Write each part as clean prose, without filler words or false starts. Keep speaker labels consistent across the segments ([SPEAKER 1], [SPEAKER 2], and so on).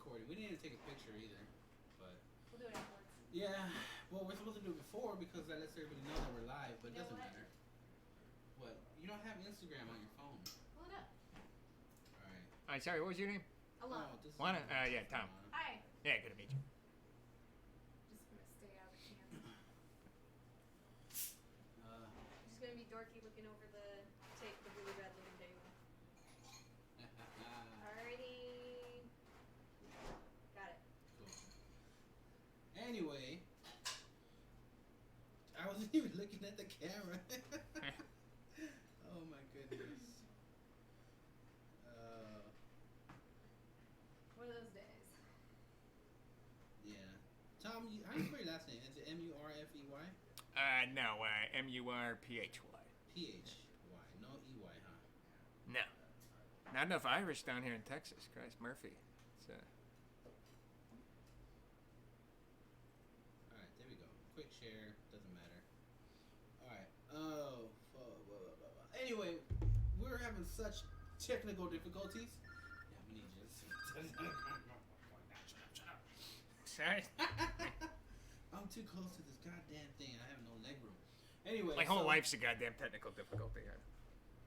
[SPEAKER 1] recording. We didn't take a picture either, but
[SPEAKER 2] we'll do it afterwards.
[SPEAKER 1] Yeah, well, we're supposed to do it before because that lets everybody know that we're live, but it doesn't matter. What? You don't have Instagram on your phone.
[SPEAKER 2] Pull it up.
[SPEAKER 1] All right.
[SPEAKER 3] Hi, sorry, what was your name?
[SPEAKER 2] Alana.
[SPEAKER 3] Lana? Yeah, Tom.
[SPEAKER 2] Hi.
[SPEAKER 3] Yeah, good to meet you.
[SPEAKER 2] Just gonna stay out of the camera. Just gonna be dorky looking over the tape, the really bad looking table. Alrighty. Got it.
[SPEAKER 1] Cool. Anyway, I wasn't even looking at the camera. Oh my goodness.
[SPEAKER 2] One of those days.
[SPEAKER 1] Yeah. Tom, how do you spell your last name? Is it M-U-R-F-E-Y?
[SPEAKER 3] No, M-U-R-P-H-Y.
[SPEAKER 1] P-H-Y. No E-Y, huh?
[SPEAKER 3] No. Not enough Irish down here in Texas. Christ, Murphy. It's,
[SPEAKER 1] Alright, there we go. Quick share. Doesn't matter. Alright. Oh. Anyway, we're having such technical difficulties. Yeah, we need you to shut up.
[SPEAKER 3] Sorry?
[SPEAKER 1] I'm too close to this goddamn thing. I have no leg room. Anyway,
[SPEAKER 3] My whole life's a goddamn technical difficulty.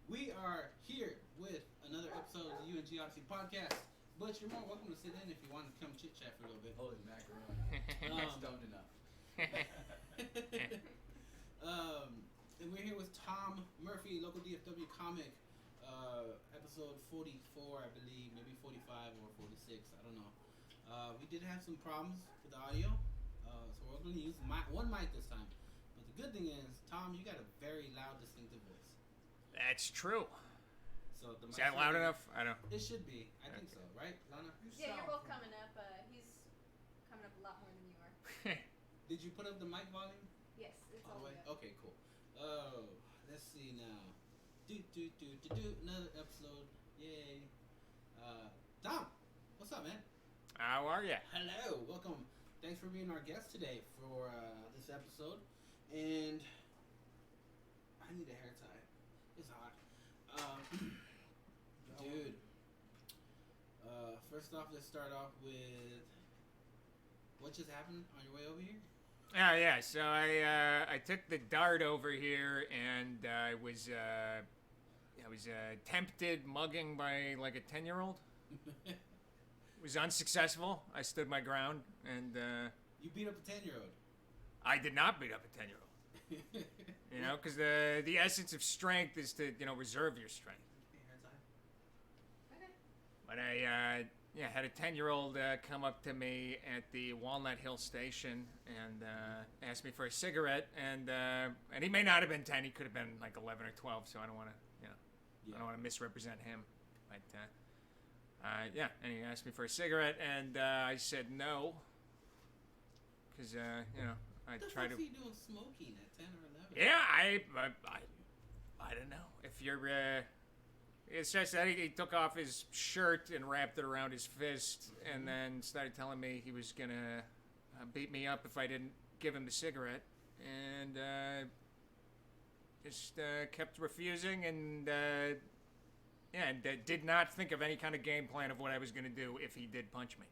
[SPEAKER 1] We are here with another episode of the UNG Odyssey podcast. But you're more welcome to sit in if you want to come chit chat for a little bit.
[SPEAKER 4] Holy macaroni. Stoned enough.
[SPEAKER 1] And we're here with Tom Murphy, local DFW comic, episode 44, I believe, maybe 45 or 46, I don't know. We did have some problems with the audio, so we're going to use one mic this time. But the good thing is, Tom, you got a very loud, distinctive voice.
[SPEAKER 3] That's true.
[SPEAKER 1] So the
[SPEAKER 3] Is that loud enough? I don't.
[SPEAKER 1] It should be. I think so, right, Lana?
[SPEAKER 2] Yeah, you're both coming up. He's coming up a lot more than you are.
[SPEAKER 1] Did you put up the mic volume?
[SPEAKER 2] Yes, it's
[SPEAKER 1] All
[SPEAKER 2] all
[SPEAKER 1] the way?
[SPEAKER 2] good.
[SPEAKER 1] Okay, cool. Let's see now. Another episode. Yay. Tom, what's up, man?
[SPEAKER 3] How are ya?
[SPEAKER 1] Hello, welcome. Thanks for being our guest today for this episode. And I need a hair tie. It's hot. Dude. First off, let's start off with what just happened on your way over here?
[SPEAKER 3] Yeah. So I took the dart over here, and I was tempted mugging by like a 10-year-old. Was unsuccessful. I stood my ground, and
[SPEAKER 1] You beat up a 10-year-old.
[SPEAKER 3] I did not beat up a 10-year-old. You know, because the essence of strength is to reserve your strength.
[SPEAKER 2] Okay.
[SPEAKER 3] But I had a 10-year-old come up to me at the Walnut Hill station and asked me for a cigarette, and he may not have been 10. He could have been like 11 or 12. So I don't want to I don't want to misrepresent him. But and he asked me for a cigarette, and I said no, because I try to.
[SPEAKER 1] What the fuck are you doing smoking at 10 or 11?
[SPEAKER 3] Yeah, I don't know if you're. It's just that he took off his shirt and wrapped it around his fist, and then started telling me he was gonna beat me up if I didn't give him the cigarette, and just kept refusing, and did not think of any kind of game plan of what I was gonna do if he did punch me,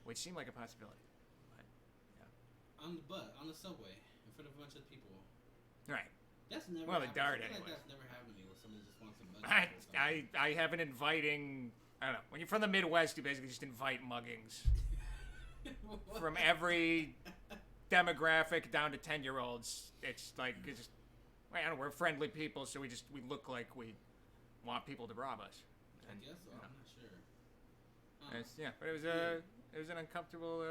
[SPEAKER 3] which seemed like a possibility. But, yeah.
[SPEAKER 1] On the subway, in front of a bunch of people.
[SPEAKER 3] Right.
[SPEAKER 1] That's never.
[SPEAKER 3] Well, the
[SPEAKER 1] happened.
[SPEAKER 3] dart
[SPEAKER 1] I feel
[SPEAKER 3] anyway.
[SPEAKER 1] Like that's never happened to me where somebody just wants a mug.
[SPEAKER 3] I have an inviting. I don't know. When you're from the Midwest, you basically just invite muggings from every demographic down to 10-year-olds. It's like we're friendly people, so we look like we want people to rob us.
[SPEAKER 1] I guess so. I'm not sure.
[SPEAKER 3] But it was an uncomfortable.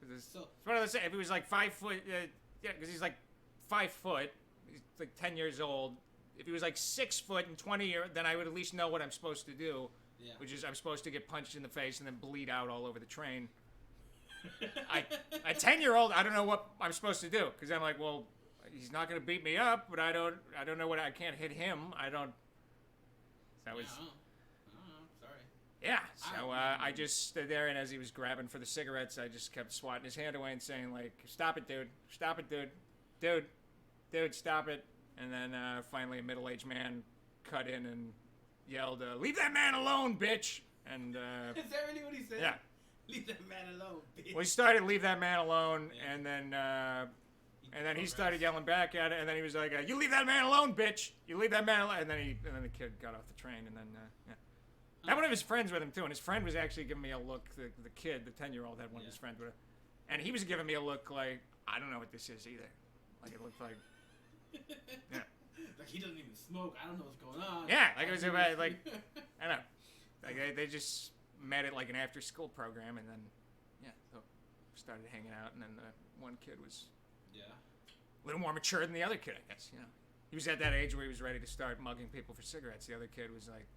[SPEAKER 3] It's
[SPEAKER 1] So
[SPEAKER 3] one of those. If he was like 5 foot, because he's like 5 foot. He's like 10 years old. If he was like 6 foot and 20 years, then I would at least know what I'm supposed to do, which is I'm supposed to get punched in the face and then bleed out all over the train. A 10-year-old, I don't know what I'm supposed to do, because I'm like, well, he's not going to beat me up, but I don't know I can't hit him. I don't. That was.
[SPEAKER 1] I don't know. Sorry.
[SPEAKER 3] Yeah, so I just stood there, and as he was grabbing for the cigarettes, I just kept swatting his hand away and saying, like, stop it, dude. Stop it, dude. Dude, stop it. And then finally a middle-aged man cut in and yelled, leave that man alone, bitch. And
[SPEAKER 1] Is that really what he said?
[SPEAKER 3] yeah.
[SPEAKER 1] Leave that man alone, bitch.
[SPEAKER 3] Well, he started leave that man alone,
[SPEAKER 1] Yeah.
[SPEAKER 3] and then he started yelling back at it, and then he was like, "You leave that man alone, bitch! You leave that man alone!" And then the kid got off the train, and then yeah. Had one of his friends with him too, and his friend was actually giving me a look. The kid, the 10-year-old, had one of his friends with him, and he was giving me a look like, I don't know what this is either. Like it looked like, yeah.
[SPEAKER 1] Like he doesn't even smoke. I don't know what's going on.
[SPEAKER 3] Yeah, like it was about like, I don't know. Like they just met at like an after-school program, and then yeah, so started hanging out, and then the one kid was a little more mature than the other kid, I guess. You know, he was at that age where he was ready to start mugging people for cigarettes. The other kid was like,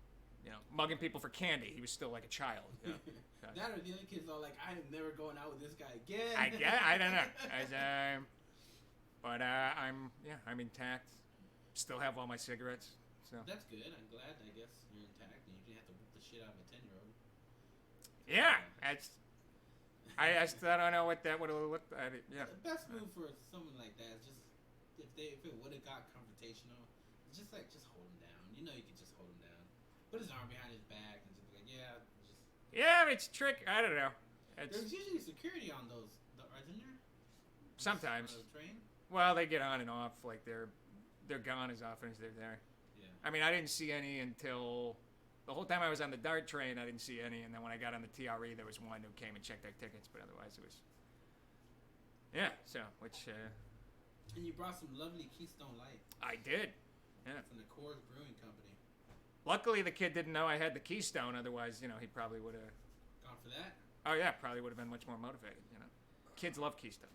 [SPEAKER 3] you know, mugging people for candy. He was still like a child. You know? So,
[SPEAKER 1] that or the other kids are like, I am never going out with this guy again.
[SPEAKER 3] I don't know. But I'm intact. Still have all my cigarettes. So
[SPEAKER 1] That's good. I'm glad. I guess you're intact, and you didn't have to whip the shit out of a 10-year-old.
[SPEAKER 3] yeah, I still don't know what that would have looked like. Yeah.
[SPEAKER 1] The best move for someone like that is just if it would have got confrontational, just hold him down. You know you could just hold him down. Put his arm behind his back and just be like,
[SPEAKER 3] Yeah, it's trick. I don't know.
[SPEAKER 1] There's usually security on those, isn't there?
[SPEAKER 3] Sometimes.
[SPEAKER 1] On the train?
[SPEAKER 3] Well, they get on and off. Like they're gone as often as they're there.
[SPEAKER 1] Yeah.
[SPEAKER 3] I mean, I didn't see any until the whole time I was on the DART train. I didn't see any, and then when I got on the TRE, there was one who came and checked our tickets. But otherwise, it was So
[SPEAKER 1] And you brought some lovely Keystone Light.
[SPEAKER 3] I did. Yeah.
[SPEAKER 1] From the Coors Brewing Company.
[SPEAKER 3] Luckily, the kid didn't know I had the Keystone. Otherwise, he probably would have.
[SPEAKER 1] Gone for that?
[SPEAKER 3] Oh yeah, probably would have been much more motivated. Kids love Keystone.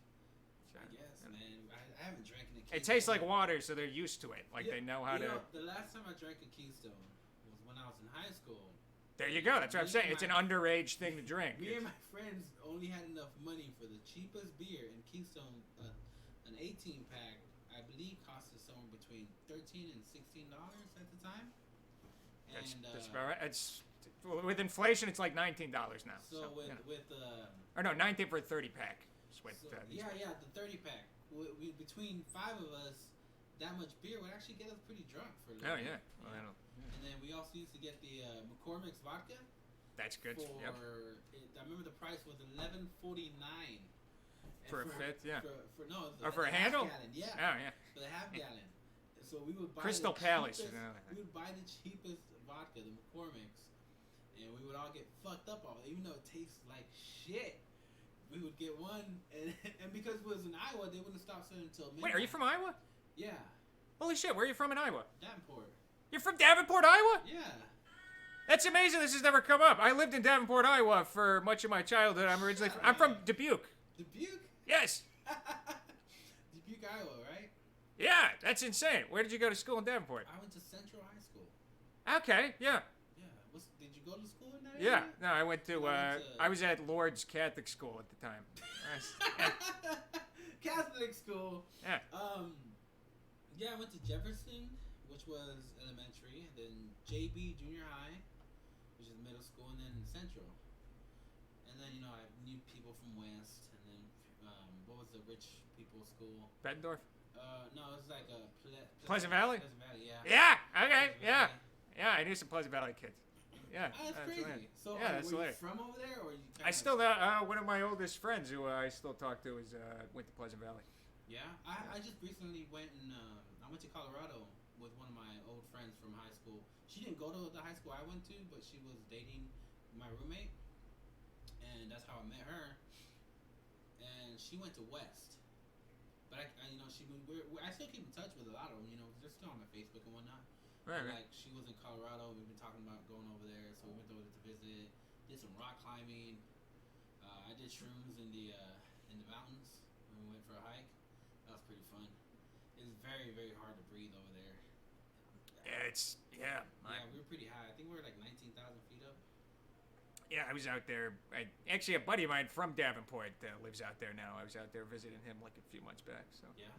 [SPEAKER 3] So,
[SPEAKER 1] I guess, man. I haven't drank a Keystone.
[SPEAKER 3] It tastes like water, so they're used to it. Like they know how to.
[SPEAKER 1] The last time I drank a Keystone was when I was in high school.
[SPEAKER 3] There you go. That's what I'm saying. It's an underage thing to drink.
[SPEAKER 1] Me and my friends only had enough money for the cheapest beer, and Keystone, an 18-pack, I believe, cost us somewhere between $13 and $16 at the time.
[SPEAKER 3] That's about right. It's with inflation, it's like $19 now.
[SPEAKER 1] So
[SPEAKER 3] or no, 19 for a 30-pack.
[SPEAKER 1] The 30-pack. Between 5 of us, that much beer would actually get us pretty drunk for a little bit.
[SPEAKER 3] Yeah. Well,
[SPEAKER 1] And then we also used to get the McCormick's vodka.
[SPEAKER 3] That's good.
[SPEAKER 1] I remember the price was $11.49
[SPEAKER 3] for a fifth. Yeah.
[SPEAKER 1] For
[SPEAKER 3] a handle.
[SPEAKER 1] Gallon, yeah.
[SPEAKER 3] Oh yeah.
[SPEAKER 1] For the half gallon. So we would buy
[SPEAKER 3] Crystal
[SPEAKER 1] the
[SPEAKER 3] Palace.
[SPEAKER 1] Cheapest, we would buy the cheapest vodka, the McCormick's, and we would all get fucked up off it, even though it tastes like shit. We would get one, and because it was in Iowa, they wouldn't stop selling until midnight.
[SPEAKER 3] Wait, are you from Iowa?
[SPEAKER 1] Yeah.
[SPEAKER 3] Holy shit, where are you from in Iowa?
[SPEAKER 1] Davenport.
[SPEAKER 3] You're from Davenport, Iowa?
[SPEAKER 1] Yeah.
[SPEAKER 3] That's amazing. This has never come up. I lived in Davenport, Iowa for much of my childhood. I'm from Dubuque.
[SPEAKER 1] Dubuque?
[SPEAKER 3] Yes.
[SPEAKER 1] Dubuque, Iowa, right?
[SPEAKER 3] Yeah, that's insane. Where did you go to school in Davenport?
[SPEAKER 1] I went to Central High School.
[SPEAKER 3] Okay, yeah.
[SPEAKER 1] Yeah. Did you go to school in that
[SPEAKER 3] Yeah,
[SPEAKER 1] area?
[SPEAKER 3] no, I went to I was at Lourdes Catholic School at the time.
[SPEAKER 1] Catholic school.
[SPEAKER 3] Yeah.
[SPEAKER 1] Yeah, I went to Jefferson, which was elementary, then JB Junior High, which is middle school, and then Central. And then I knew people from West, and then what was the rich people school?
[SPEAKER 3] Bettendorf?
[SPEAKER 1] No, it was like a
[SPEAKER 3] Pleasant Valley?
[SPEAKER 1] Pleasant Valley, yeah.
[SPEAKER 3] Yeah, okay,
[SPEAKER 1] Pleasant
[SPEAKER 3] yeah.
[SPEAKER 1] Valley.
[SPEAKER 3] Yeah, I knew some Pleasant Valley kids. Yeah.
[SPEAKER 1] That's crazy.
[SPEAKER 3] Hilarious.
[SPEAKER 1] So,
[SPEAKER 3] yeah, that's
[SPEAKER 1] were
[SPEAKER 3] hilarious.
[SPEAKER 1] you from over there, or you?
[SPEAKER 3] I still one of my oldest friends who I still talk to is went to Pleasant Valley.
[SPEAKER 1] Yeah, I just recently went and I went to Colorado with one of my old friends from high school. She didn't go to the high school I went to, but she was dating my roommate, and that's how I met her. And she went to West, but I still keep in touch with a lot of them. They're still on my Facebook and whatnot.
[SPEAKER 3] Right.
[SPEAKER 1] Like she was in Colorado. We've been talking about going over there, so we went over to visit. Did some rock climbing. I did shrooms in the mountains when we went for a hike. That was pretty fun. It's very, very hard to breathe over there.
[SPEAKER 3] Yeah,
[SPEAKER 1] we were pretty high. I think we were like 19,000 feet up.
[SPEAKER 3] Yeah, I was out there. Actually, a buddy of mine from Davenport lives out there now. I was out there visiting him like a few months back. So yeah,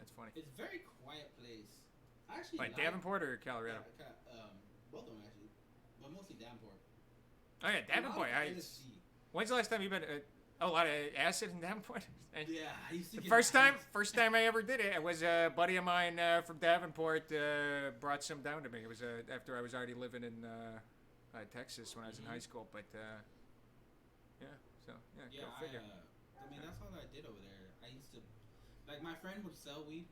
[SPEAKER 3] it's funny.
[SPEAKER 1] It's a very quiet place. I actually
[SPEAKER 3] like Davenport or Colorado?
[SPEAKER 1] Yeah, both of them actually, but mostly Davenport.
[SPEAKER 3] Oh yeah, Davenport. When's the last time you've been? A lot of acid in Davenport.
[SPEAKER 1] Yeah, I used to.
[SPEAKER 3] The first time I ever did it was a buddy of mine from Davenport brought some down to me. It was after I was already living in Texas when I was in high school. But yeah, so
[SPEAKER 1] Yeah,
[SPEAKER 3] go figure.
[SPEAKER 1] I mean, that's all I did over there. I used to, like, my friend would sell weed.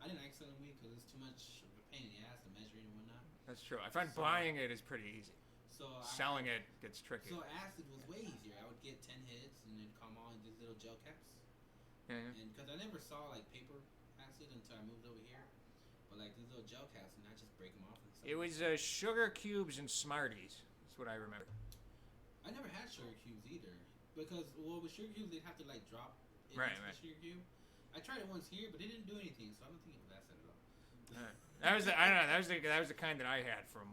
[SPEAKER 1] I didn't like selling weed because it's too much of a pain in the ass to measure it and whatnot.
[SPEAKER 3] That's true. I find buying it is pretty easy.
[SPEAKER 1] So
[SPEAKER 3] selling it gets tricky.
[SPEAKER 1] So acid was way easier. I would get 10 hits and then come on these little gel caps.
[SPEAKER 3] Yeah.
[SPEAKER 1] And because I never saw like paper acid until I moved over here, but like these little gel caps, and I just break them off. And
[SPEAKER 3] it was sugar cubes and Smarties. That's what I remember.
[SPEAKER 1] I never had sugar cubes either because with sugar cubes they'd have to like drop into the sugar cube. I tried it once here, but it didn't do anything, so I don't think it was acid at all.
[SPEAKER 3] That was I don't know. That was the kind that I had from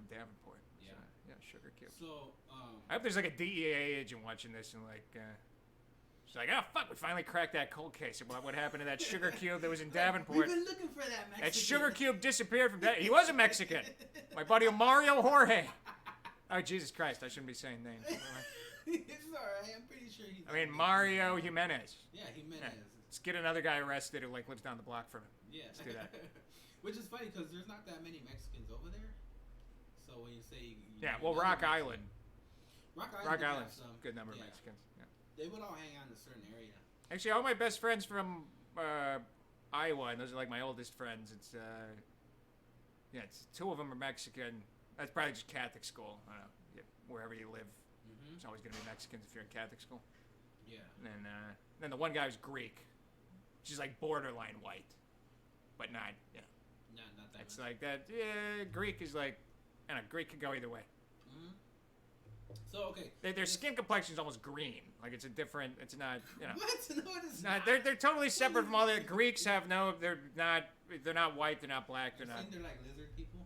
[SPEAKER 3] Davenport.
[SPEAKER 1] Yeah.
[SPEAKER 3] So, yeah, sugar cube.
[SPEAKER 1] So
[SPEAKER 3] I hope there's like a DEA agent watching this and like. She's like, oh fuck, we finally cracked that cold case about what happened to that sugar cube that was in Davenport.
[SPEAKER 1] We've been looking for that Mexican.
[SPEAKER 3] That sugar cube disappeared from that. He was a Mexican. My buddy Mario Jorge. Oh, Jesus Christ, I shouldn't be saying names.
[SPEAKER 1] It's alright, I'm pretty sure he's...
[SPEAKER 3] I mean, Mario Jimenez.
[SPEAKER 1] Yeah, Jimenez.
[SPEAKER 3] Yeah. Let's get another guy arrested who like lives down the block from him.
[SPEAKER 1] Yeah.
[SPEAKER 3] Let's do that.
[SPEAKER 1] Which is funny because there's not that many Mexicans over there. So when you say...
[SPEAKER 3] Rock Island.
[SPEAKER 1] Rock
[SPEAKER 3] Island's a good number of Mexicans. Yeah.
[SPEAKER 1] They would all hang out in a certain area.
[SPEAKER 3] Actually, all my best friends from Iowa, and those are like my oldest friends. It's two of them are Mexican. That's probably just Catholic school. I don't know. Wherever you live, there's always going to be Mexicans if you're in Catholic school.
[SPEAKER 1] Yeah.
[SPEAKER 3] And then the one guy was Greek. She's like borderline white, but not,
[SPEAKER 1] Not that
[SPEAKER 3] it's
[SPEAKER 1] much.
[SPEAKER 3] like that. Yeah, Greek is like, I don't know, Greek could go either way.
[SPEAKER 1] So, okay.
[SPEAKER 3] Their skin complexion is almost green. Like it's a different, it's not,
[SPEAKER 1] What? No, it is
[SPEAKER 3] not. They're totally separate from all the Greeks have no, they're not white, they're not black, they're not.
[SPEAKER 1] They're like lizard people?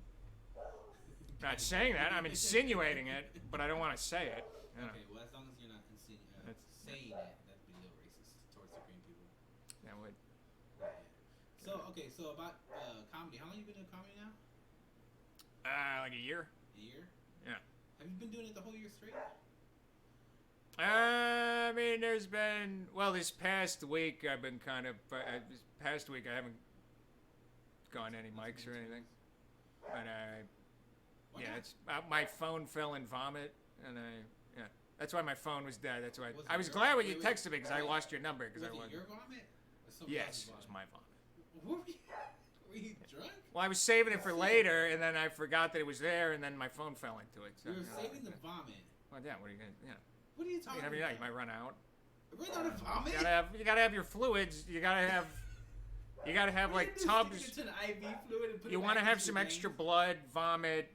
[SPEAKER 3] Not saying that, I'm insinuating it, but I don't want to say it. You know.
[SPEAKER 1] Okay, well, as long as you're not saying it, that'd be a little racist towards the green people.
[SPEAKER 3] Yeah, would.
[SPEAKER 1] So, okay, so about comedy. How long have you been doing comedy now?
[SPEAKER 3] Like a year.
[SPEAKER 1] A year?
[SPEAKER 3] Yeah.
[SPEAKER 1] Have you been doing it the whole year straight?
[SPEAKER 3] I mean, there's been, this past week I've been kind of, this past week I haven't gone any mics or anything. But it's my phone fell in vomit, and that's why my phone was dead. That's why I was glad when you texted me because I lost your number because I
[SPEAKER 1] Was
[SPEAKER 3] wasn't.
[SPEAKER 1] it your vomit?
[SPEAKER 3] Yes, it was my vomit.
[SPEAKER 1] Were you drunk?
[SPEAKER 3] Well, I was saving it for later, and then I forgot that it was there, and then my phone fell into it. So,
[SPEAKER 1] you were saving the vomit.
[SPEAKER 3] Well, yeah. What are you gonna?
[SPEAKER 1] What are you talking about?
[SPEAKER 3] You might run out.
[SPEAKER 1] Run out of vomit?
[SPEAKER 3] You gotta have your fluids. You gotta have like tubs.
[SPEAKER 1] Stick it to an IV fluid and put
[SPEAKER 3] You
[SPEAKER 1] it
[SPEAKER 3] want to
[SPEAKER 1] back
[SPEAKER 3] have
[SPEAKER 1] into
[SPEAKER 3] some
[SPEAKER 1] your
[SPEAKER 3] extra
[SPEAKER 1] veins?
[SPEAKER 3] blood, vomit,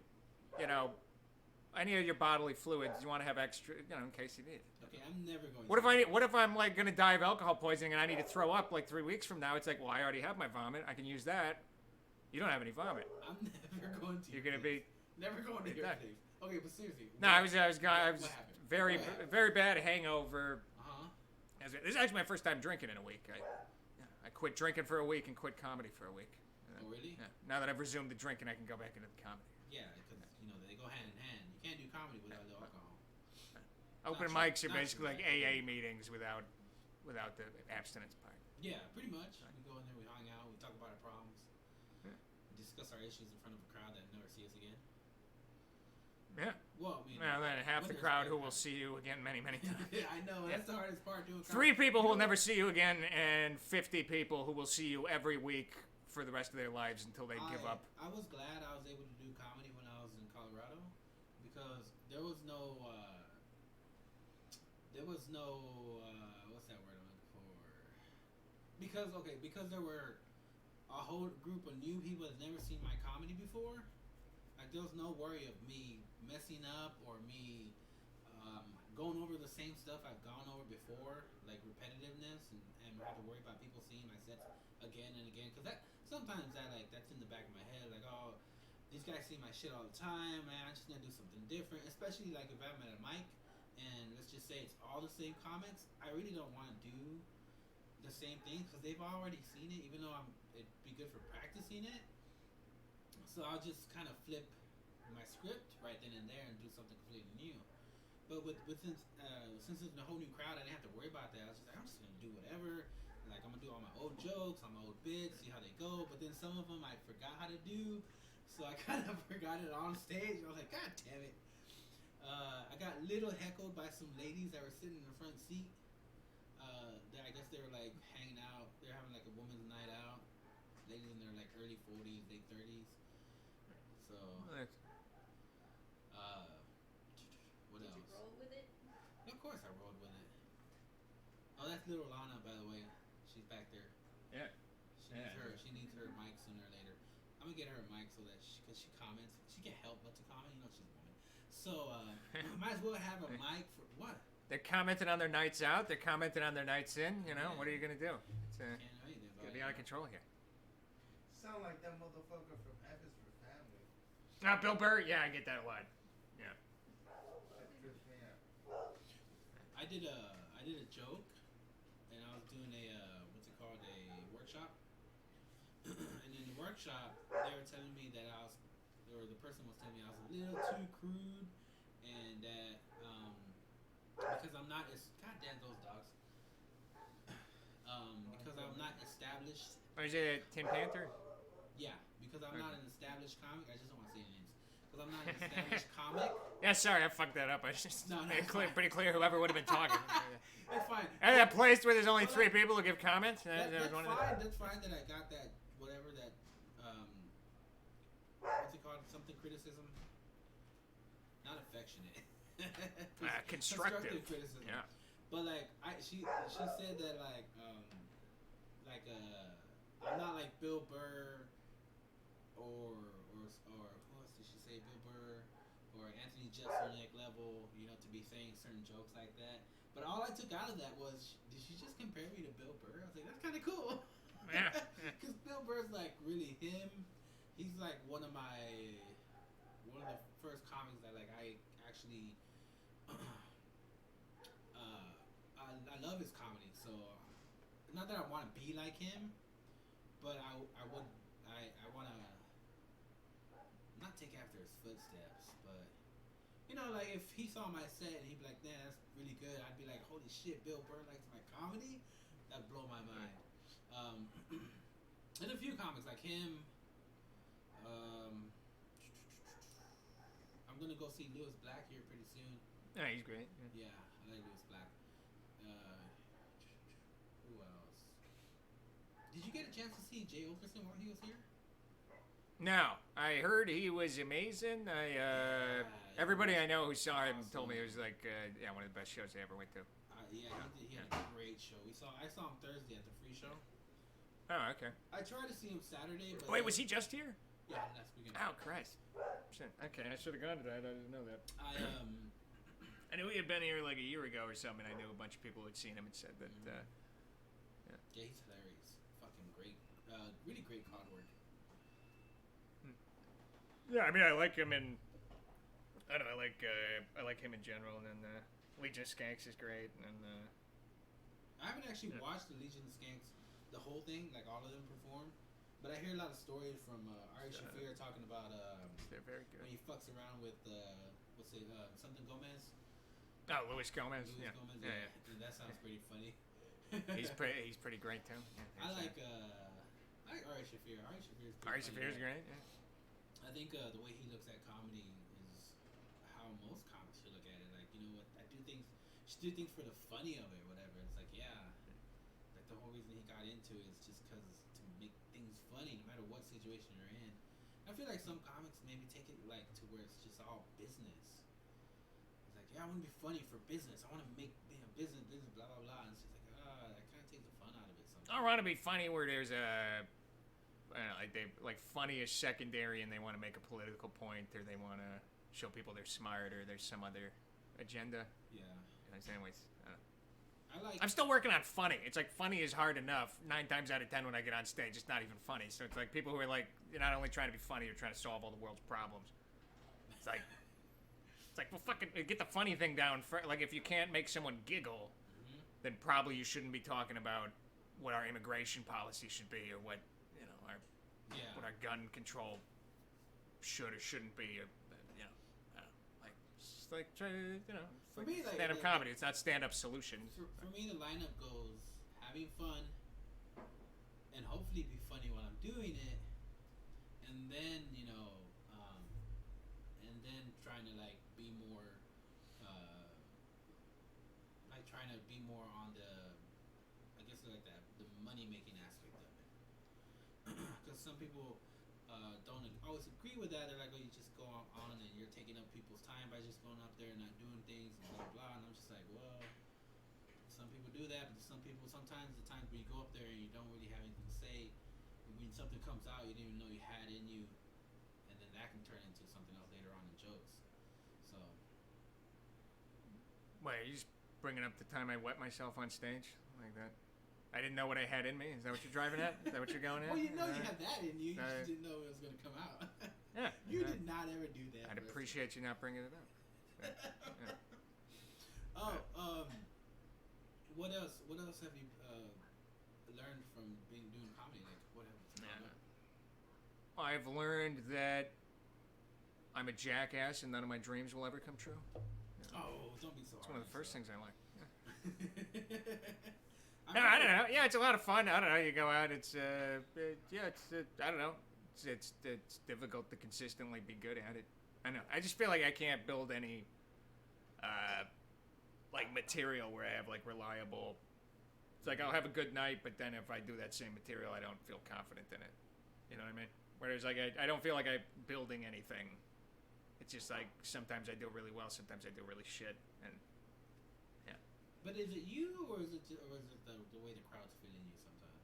[SPEAKER 3] any of your bodily fluids. You want to have extra, in case you need it.
[SPEAKER 1] Okay, I'm never going.
[SPEAKER 3] What if I'm like gonna die of alcohol poisoning and I need to throw up like 3 weeks from now? It's like, well, I already have my vomit. I can use that. You don't have any vomit.
[SPEAKER 1] I'm never going to.
[SPEAKER 3] You're gonna be.
[SPEAKER 1] Never going to your
[SPEAKER 3] Exactly.
[SPEAKER 1] place. Okay, but seriously.
[SPEAKER 3] No, I was
[SPEAKER 1] What happened?
[SPEAKER 3] very bad hangover.
[SPEAKER 1] Uh-huh.
[SPEAKER 3] This is actually my first time drinking in a week. I quit drinking for a week and quit comedy for a week.
[SPEAKER 1] Oh, really?
[SPEAKER 3] Yeah. Now that I've resumed the drinking, I can go back into the comedy.
[SPEAKER 1] Yeah, because they go hand in hand. You can't do comedy without the alcohol.
[SPEAKER 3] Open
[SPEAKER 1] Not
[SPEAKER 3] mics
[SPEAKER 1] true.
[SPEAKER 3] are
[SPEAKER 1] Not
[SPEAKER 3] basically
[SPEAKER 1] true.
[SPEAKER 3] like AA meetings without the abstinence part.
[SPEAKER 1] Yeah, pretty much. We go in there, we hang out, we talk about our problems,
[SPEAKER 3] Yeah.
[SPEAKER 1] we discuss our issues in front of a crowd that never see us again.
[SPEAKER 3] Yeah.
[SPEAKER 1] Well, I mean,
[SPEAKER 3] Well, then half the
[SPEAKER 1] when there's
[SPEAKER 3] crowd who
[SPEAKER 1] crowd.
[SPEAKER 3] will see you again many times.
[SPEAKER 1] Yeah, I know. That's the hardest part. Doing
[SPEAKER 3] 3 people who will
[SPEAKER 1] comedy.
[SPEAKER 3] never see you again, and 50 people who will see you every week for the rest of their lives until they give up.
[SPEAKER 1] I was glad I was able to do comedy when I was in Colorado because there was no what's that word I'm looking for? Because there were a whole group of new people that never seen my comedy before. Like there was no worry of me messing up or me going over the same stuff I've gone over before, like repetitiveness, and have to worry about people seeing my sets again and again. Because sometimes that's in the back of my head, like, oh, these guys see my shit all the time, man. I'm just gonna do something different. Especially like if I'm at a mic and let's just say it's all the same comics, I really don't want to do the same thing because they've already seen it. Even though it'd be good for practicing it. So I'll just kind of flip my script right then and there and do something completely new. But since it's a whole new crowd, I didn't have to worry about that. I was just like, I'm just gonna do whatever. Like I'm gonna do all my old jokes, all my old bits, see how they go. But then some of them I forgot how to do, so I kind of forgot it on stage. I was like, God damn it! I got little heckled by some ladies that were sitting in the front seat. I guess they were like hanging out. They're having like a women's night out. Ladies in their like early 40s, late 30s. So,
[SPEAKER 3] Nice.
[SPEAKER 1] what
[SPEAKER 2] Did
[SPEAKER 1] else?
[SPEAKER 2] you roll with it?
[SPEAKER 1] Of course I rolled with it. Oh, that's little Lana, by the way. She's back there.
[SPEAKER 3] Yeah.
[SPEAKER 1] She needs her mic sooner or later. I'm gonna get her a mic so that because she comments, she can't help but to comment. You know she's a woman. So might as well have a mic for what?
[SPEAKER 3] They're commenting on their nights out. They're commenting on their nights in. You know, what are you gonna do? It's
[SPEAKER 1] Can't do anything about
[SPEAKER 3] gonna be
[SPEAKER 1] it.
[SPEAKER 3] out of control here.
[SPEAKER 5] Sound like that motherfucker from F is for Family.
[SPEAKER 3] Bill Burr. Yeah, I get that a lot. Yeah.
[SPEAKER 5] That's good for him.
[SPEAKER 1] I did a joke, and I was doing a what's it called, a workshop. And in the workshop, they were telling me that the person was telling me I was a little too crude, and that because I'm not as goddamn those dogs. Because I'm not established.
[SPEAKER 3] Or is it Tin Panther?
[SPEAKER 1] Yeah, because I'm not an established comic. I just don't want to say names. Because I'm not an established comic.
[SPEAKER 3] Yeah, sorry, I fucked that up. I just
[SPEAKER 1] No,
[SPEAKER 3] made it
[SPEAKER 1] it's
[SPEAKER 3] clear,
[SPEAKER 1] fine.
[SPEAKER 3] pretty clear whoever would have been talking.
[SPEAKER 1] It's fine.
[SPEAKER 3] And that place where there's only
[SPEAKER 1] Well,
[SPEAKER 3] 3 people who give comments.
[SPEAKER 1] That's
[SPEAKER 3] was one of the-
[SPEAKER 1] fine. That's fine that I got that. Whatever that. What's it called? Something criticism. Not affectionate.
[SPEAKER 3] Constructive.
[SPEAKER 1] criticism.
[SPEAKER 3] Yeah.
[SPEAKER 1] But like she said that I'm not like Bill Burr or who else did she say? Bill Burr or Anthony Jeselnik level, to be saying certain jokes like that. But all I took out of that was, did she just compare me to Bill Burr? I was like, that's kind of cool.
[SPEAKER 3] Yeah.
[SPEAKER 1] Because Bill Burr's like really him. He's like one of the first comics that like I actually I love his comedy. So not that I want to be like him, but I want to not take after his footsteps, but like if he saw my set and he'd be like, "Man, that's really good," I'd be like, "Holy shit, Bill Burr likes my comedy." That'd blow my mind. And a few comics like him. I'm gonna go see Lewis Black here pretty soon.
[SPEAKER 3] Yeah, he's great.
[SPEAKER 1] Yeah, I like Lewis Black. Who else? Did you get a chance to see Jay Okerson while he was here?
[SPEAKER 3] No, I heard he was amazing. Everybody I know who saw him told me it was like one of the best shows they ever went to.
[SPEAKER 1] Yeah, he had a great show. I saw him Thursday at the free show.
[SPEAKER 3] Oh, okay.
[SPEAKER 1] I tried to see him Saturday, but
[SPEAKER 3] Wait, was he just here?
[SPEAKER 1] Yeah, last weekend.
[SPEAKER 3] Oh, Christ. Shit. Okay, I should have gone to that. I didn't know that.
[SPEAKER 1] I
[SPEAKER 3] knew he had been here like a year ago or something. I knew a bunch of people who had seen him and said that.
[SPEAKER 1] Yeah, he's hilarious. Fucking great. Really great con work.
[SPEAKER 3] Yeah, I mean, I like him in. I don't know. I like him in general, and then Legion of Skanks is great, and then.
[SPEAKER 1] I haven't actually watched the Legion of Skanks, the whole thing, like all of them perform. But I hear a lot of stories from Ari Shaffir talking about
[SPEAKER 3] they're very good.
[SPEAKER 1] when he fucks around with something Gomez.
[SPEAKER 3] Oh, Luis Gomez.
[SPEAKER 1] Luis
[SPEAKER 3] Yeah.
[SPEAKER 1] Gomez.
[SPEAKER 3] Yeah.
[SPEAKER 1] And that sounds pretty funny.
[SPEAKER 3] He's pretty great too. Yeah,
[SPEAKER 1] I like Ari Shaffir. Ari Shaffir's pretty
[SPEAKER 3] Ari
[SPEAKER 1] funny,
[SPEAKER 3] Shaffir's
[SPEAKER 1] right?
[SPEAKER 3] great. Yeah.
[SPEAKER 1] I think the way he looks at comedy is how most comics should look at it. Like, you know what? Should do things for the funny of it, whatever. It's like, yeah, like the whole reason he got into it is just because to make things funny, no matter what situation you're in. I feel like some comics maybe take it like to where it's just all business. It's like, yeah, I want to be funny for business. I want to make business, blah blah blah. And it's just like, that kind of takes the fun out of it. Sometimes.
[SPEAKER 3] I want to be funny where there's like funny is secondary, and they want to make a political point, or they want to show people they're smart, or there's some other agenda.
[SPEAKER 1] Yeah.
[SPEAKER 3] Anyways,
[SPEAKER 1] I'm
[SPEAKER 3] still working on funny. It's like funny is hard enough 9 times out of 10 when I get on stage. It's not even funny. So it's like people who are like, you're not only trying to be funny, you're trying to solve all the world's problems. It's like, well, fucking get the funny thing down. Like, if you can't make someone giggle, then probably you shouldn't be talking about what our immigration policy should be, or what what our gun control should or shouldn't be, or it's like try to
[SPEAKER 1] For me, like,
[SPEAKER 3] stand-up comedy. It's not stand-up solutions.
[SPEAKER 1] For me, the lineup goes having fun, and hopefully be funny while I'm doing it, and then and then trying to like be more trying to be more on the, I guess like that, the money making aspect of it. Because some people don't always agree with that. They're like, oh, you just go on and you're taking up people's time by just going up there and not doing things and blah blah. And I'm just like, well, some people do that, but some people sometimes the times when you go up there and you don't really have anything to say, when something comes out you didn't even know you had in you, and then that can turn into something else later on in jokes. So.
[SPEAKER 3] Wait, are you just bringing up the time I wet myself on stage like that? I didn't know what I had in me. Is that what you're driving at? Is that what you're going at?
[SPEAKER 1] Well, you know you had that in you. You just didn't know it was going to come out.
[SPEAKER 3] Yeah.
[SPEAKER 1] You did not ever do that.
[SPEAKER 3] I'd appreciate you not bringing it up. Yeah.
[SPEAKER 1] Oh, what else? What else have you learned from doing comedy? Like, what have you learned?
[SPEAKER 3] I've learned that I'm a jackass and none of my dreams will ever come true. Yeah.
[SPEAKER 1] Oh, don't be so hard.
[SPEAKER 3] It's one of the first things I like. Yeah.
[SPEAKER 1] No,
[SPEAKER 3] I don't know. Yeah, it's a lot of fun. I don't know. You go out. It's I don't know. It's difficult to consistently be good at it. I know. I just feel like I can't build any like material where I have like reliable. It's like I'll have a good night, but then if I do that same material, I don't feel confident in it. You know what I mean? Whereas like I don't feel like I'm building anything. It's just like sometimes I do really well, sometimes I do really shit, and yeah.
[SPEAKER 1] But is it you, or is it the way the crowd's feeling you sometimes?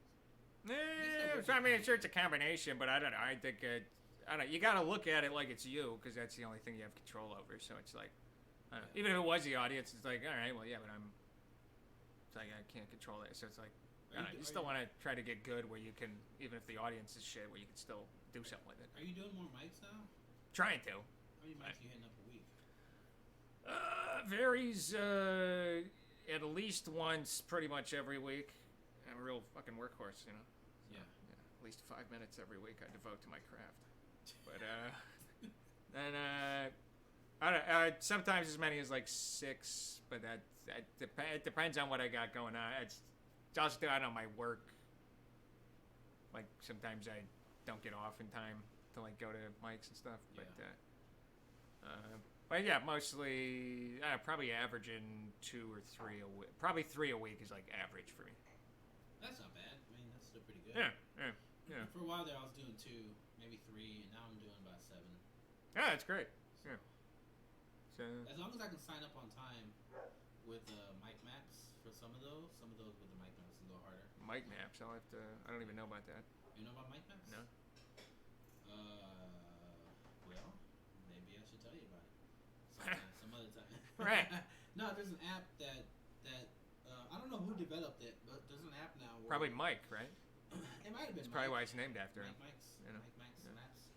[SPEAKER 3] I mean, sure, it's a combination, but I don't know. I think I don't know. You got to look at it like it's you, because that's the only thing you have control over. So it's like, I don't know. Even if it was the audience, it's like, all right, well, yeah, but it's like I can't control it. So it's like, I don't know, you still want to try to get good where you can, even if the audience is shit, where you can still do something with it.
[SPEAKER 1] Are you doing more mics now?
[SPEAKER 3] Trying to.
[SPEAKER 1] How many mics are you hitting up a week?
[SPEAKER 3] Varies at least once pretty much every week. I'm a real fucking workhorse, you know?
[SPEAKER 1] Yeah.
[SPEAKER 3] At least 5 minutes every week I devote to my craft. But, then, I don't, sometimes as many as like 6, but it depends on what I got going on. It's also, I don't know, my work. Like, sometimes I don't get off in time to, like, go to mics and stuff, but, but yeah, mostly probably averaging 2 or 3 a week. Probably 3 a week is like average for me.
[SPEAKER 1] That's not bad. I mean, that's still pretty good.
[SPEAKER 3] Yeah.
[SPEAKER 1] For a while there, I was doing 2, maybe 3, and now I'm doing about 7.
[SPEAKER 3] Yeah, that's great. Yeah. So
[SPEAKER 1] as long as I can sign up on time with mic maps for some of those with the mic maps is a little harder.
[SPEAKER 3] Mic maps. I don't even know about that.
[SPEAKER 1] You know about mic maps?
[SPEAKER 3] No.
[SPEAKER 1] Well, maybe I should tell you about it. Some other time.
[SPEAKER 3] Right.
[SPEAKER 1] No, there's an app that I don't know who developed it, but there's an app now. Where
[SPEAKER 3] Probably Mike, right?
[SPEAKER 1] It might have been.
[SPEAKER 3] That's probably why it's named after him.
[SPEAKER 1] Mike's,
[SPEAKER 3] You know?
[SPEAKER 1] Mike's
[SPEAKER 3] Yeah.
[SPEAKER 1] Maps.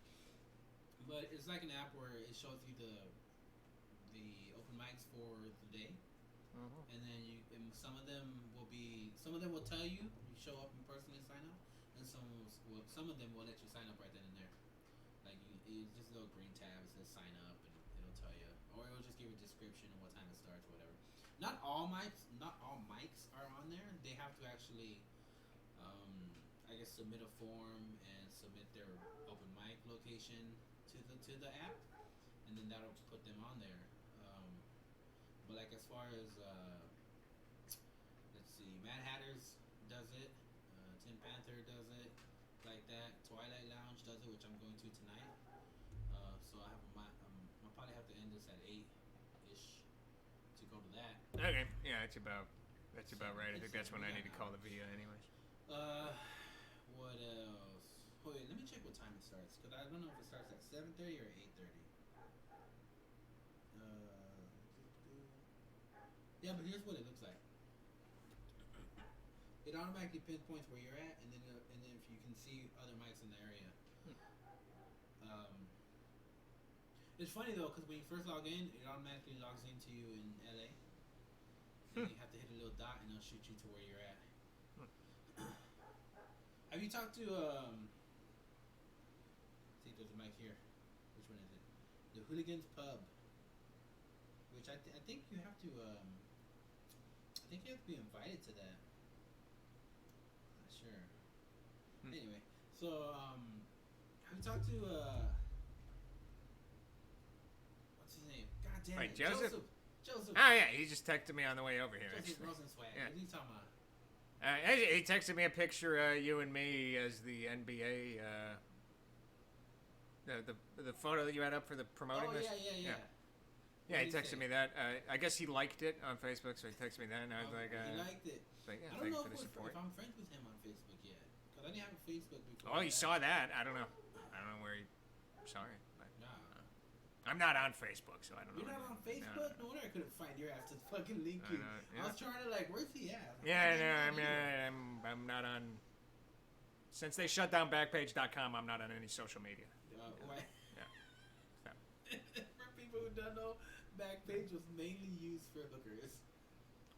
[SPEAKER 1] But it's like an app where it shows you the open mics for the day, and then some of them will tell you show up in person and sign up, and some of them will let you sign up right then and there. Like it's just a little green tab that says sign up, and it'll tell you, or it'll just give a description of what time it starts or whatever. Not all mics are on there. They have to actually, I guess, submit a form and submit their open mic location to the app, and then that'll put them on there. But like as far as let's see, Mad Hatters does it, Tim Panther does it, like that. Twilight Lounge does it, which I'm going to tonight. So I have I'll probably have to end this at 8-ish to go to that.
[SPEAKER 3] Okay. Yeah, that's about right. I think that's when I need to call the video anyways.
[SPEAKER 1] What else? Oh, wait, let me check what time it starts, because I don't know if it starts at 7:30 or 8:30. Yeah, but here's what it looks like. It automatically pinpoints where you're at, and then if you can see other mics in the area. It's funny though, because when you first log in, it automatically logs into you in LA. And you have to hit a little dot, and it'll shoot you to where you're at. Have you talked to see if there's a mic here. Which one is it? The Hooligans Pub. Which I think you have to I think you have to be invited to that. Not sure. Anyway, so have you talked to what's his name? God damn
[SPEAKER 3] Wait,
[SPEAKER 1] it,
[SPEAKER 3] Joseph?
[SPEAKER 1] Joseph.
[SPEAKER 3] Oh yeah, he just texted me on the way over here.
[SPEAKER 1] Joseph
[SPEAKER 3] Actually.
[SPEAKER 1] Rosenswag.
[SPEAKER 3] Yeah.
[SPEAKER 1] What are you talking about?
[SPEAKER 3] He texted me a picture of you and me as the NBA. The photo that you had up for the promoting this.
[SPEAKER 1] Yeah.
[SPEAKER 3] Yeah, he texted me that. I guess he liked it on Facebook, so he texted me that, and I was like,
[SPEAKER 1] he liked it.
[SPEAKER 3] Like, yeah,
[SPEAKER 1] I don't
[SPEAKER 3] thanks
[SPEAKER 1] know
[SPEAKER 3] for the support.
[SPEAKER 1] if I'm friends with him on Facebook yet, because I didn't have a Facebook before.
[SPEAKER 3] Oh, you saw that? I don't know where he saw it. But, I'm not on Facebook, so I don't know.
[SPEAKER 1] You're not on Facebook? No wonder I couldn't find your ass to fucking link you.
[SPEAKER 3] Yeah.
[SPEAKER 1] I was trying to where's he at?
[SPEAKER 3] I'm not on. Since they shut down Backpage.com, I'm not on any social media.
[SPEAKER 1] Why?
[SPEAKER 3] Yeah.
[SPEAKER 1] For people who don't know, Backpage was mainly used for hookers.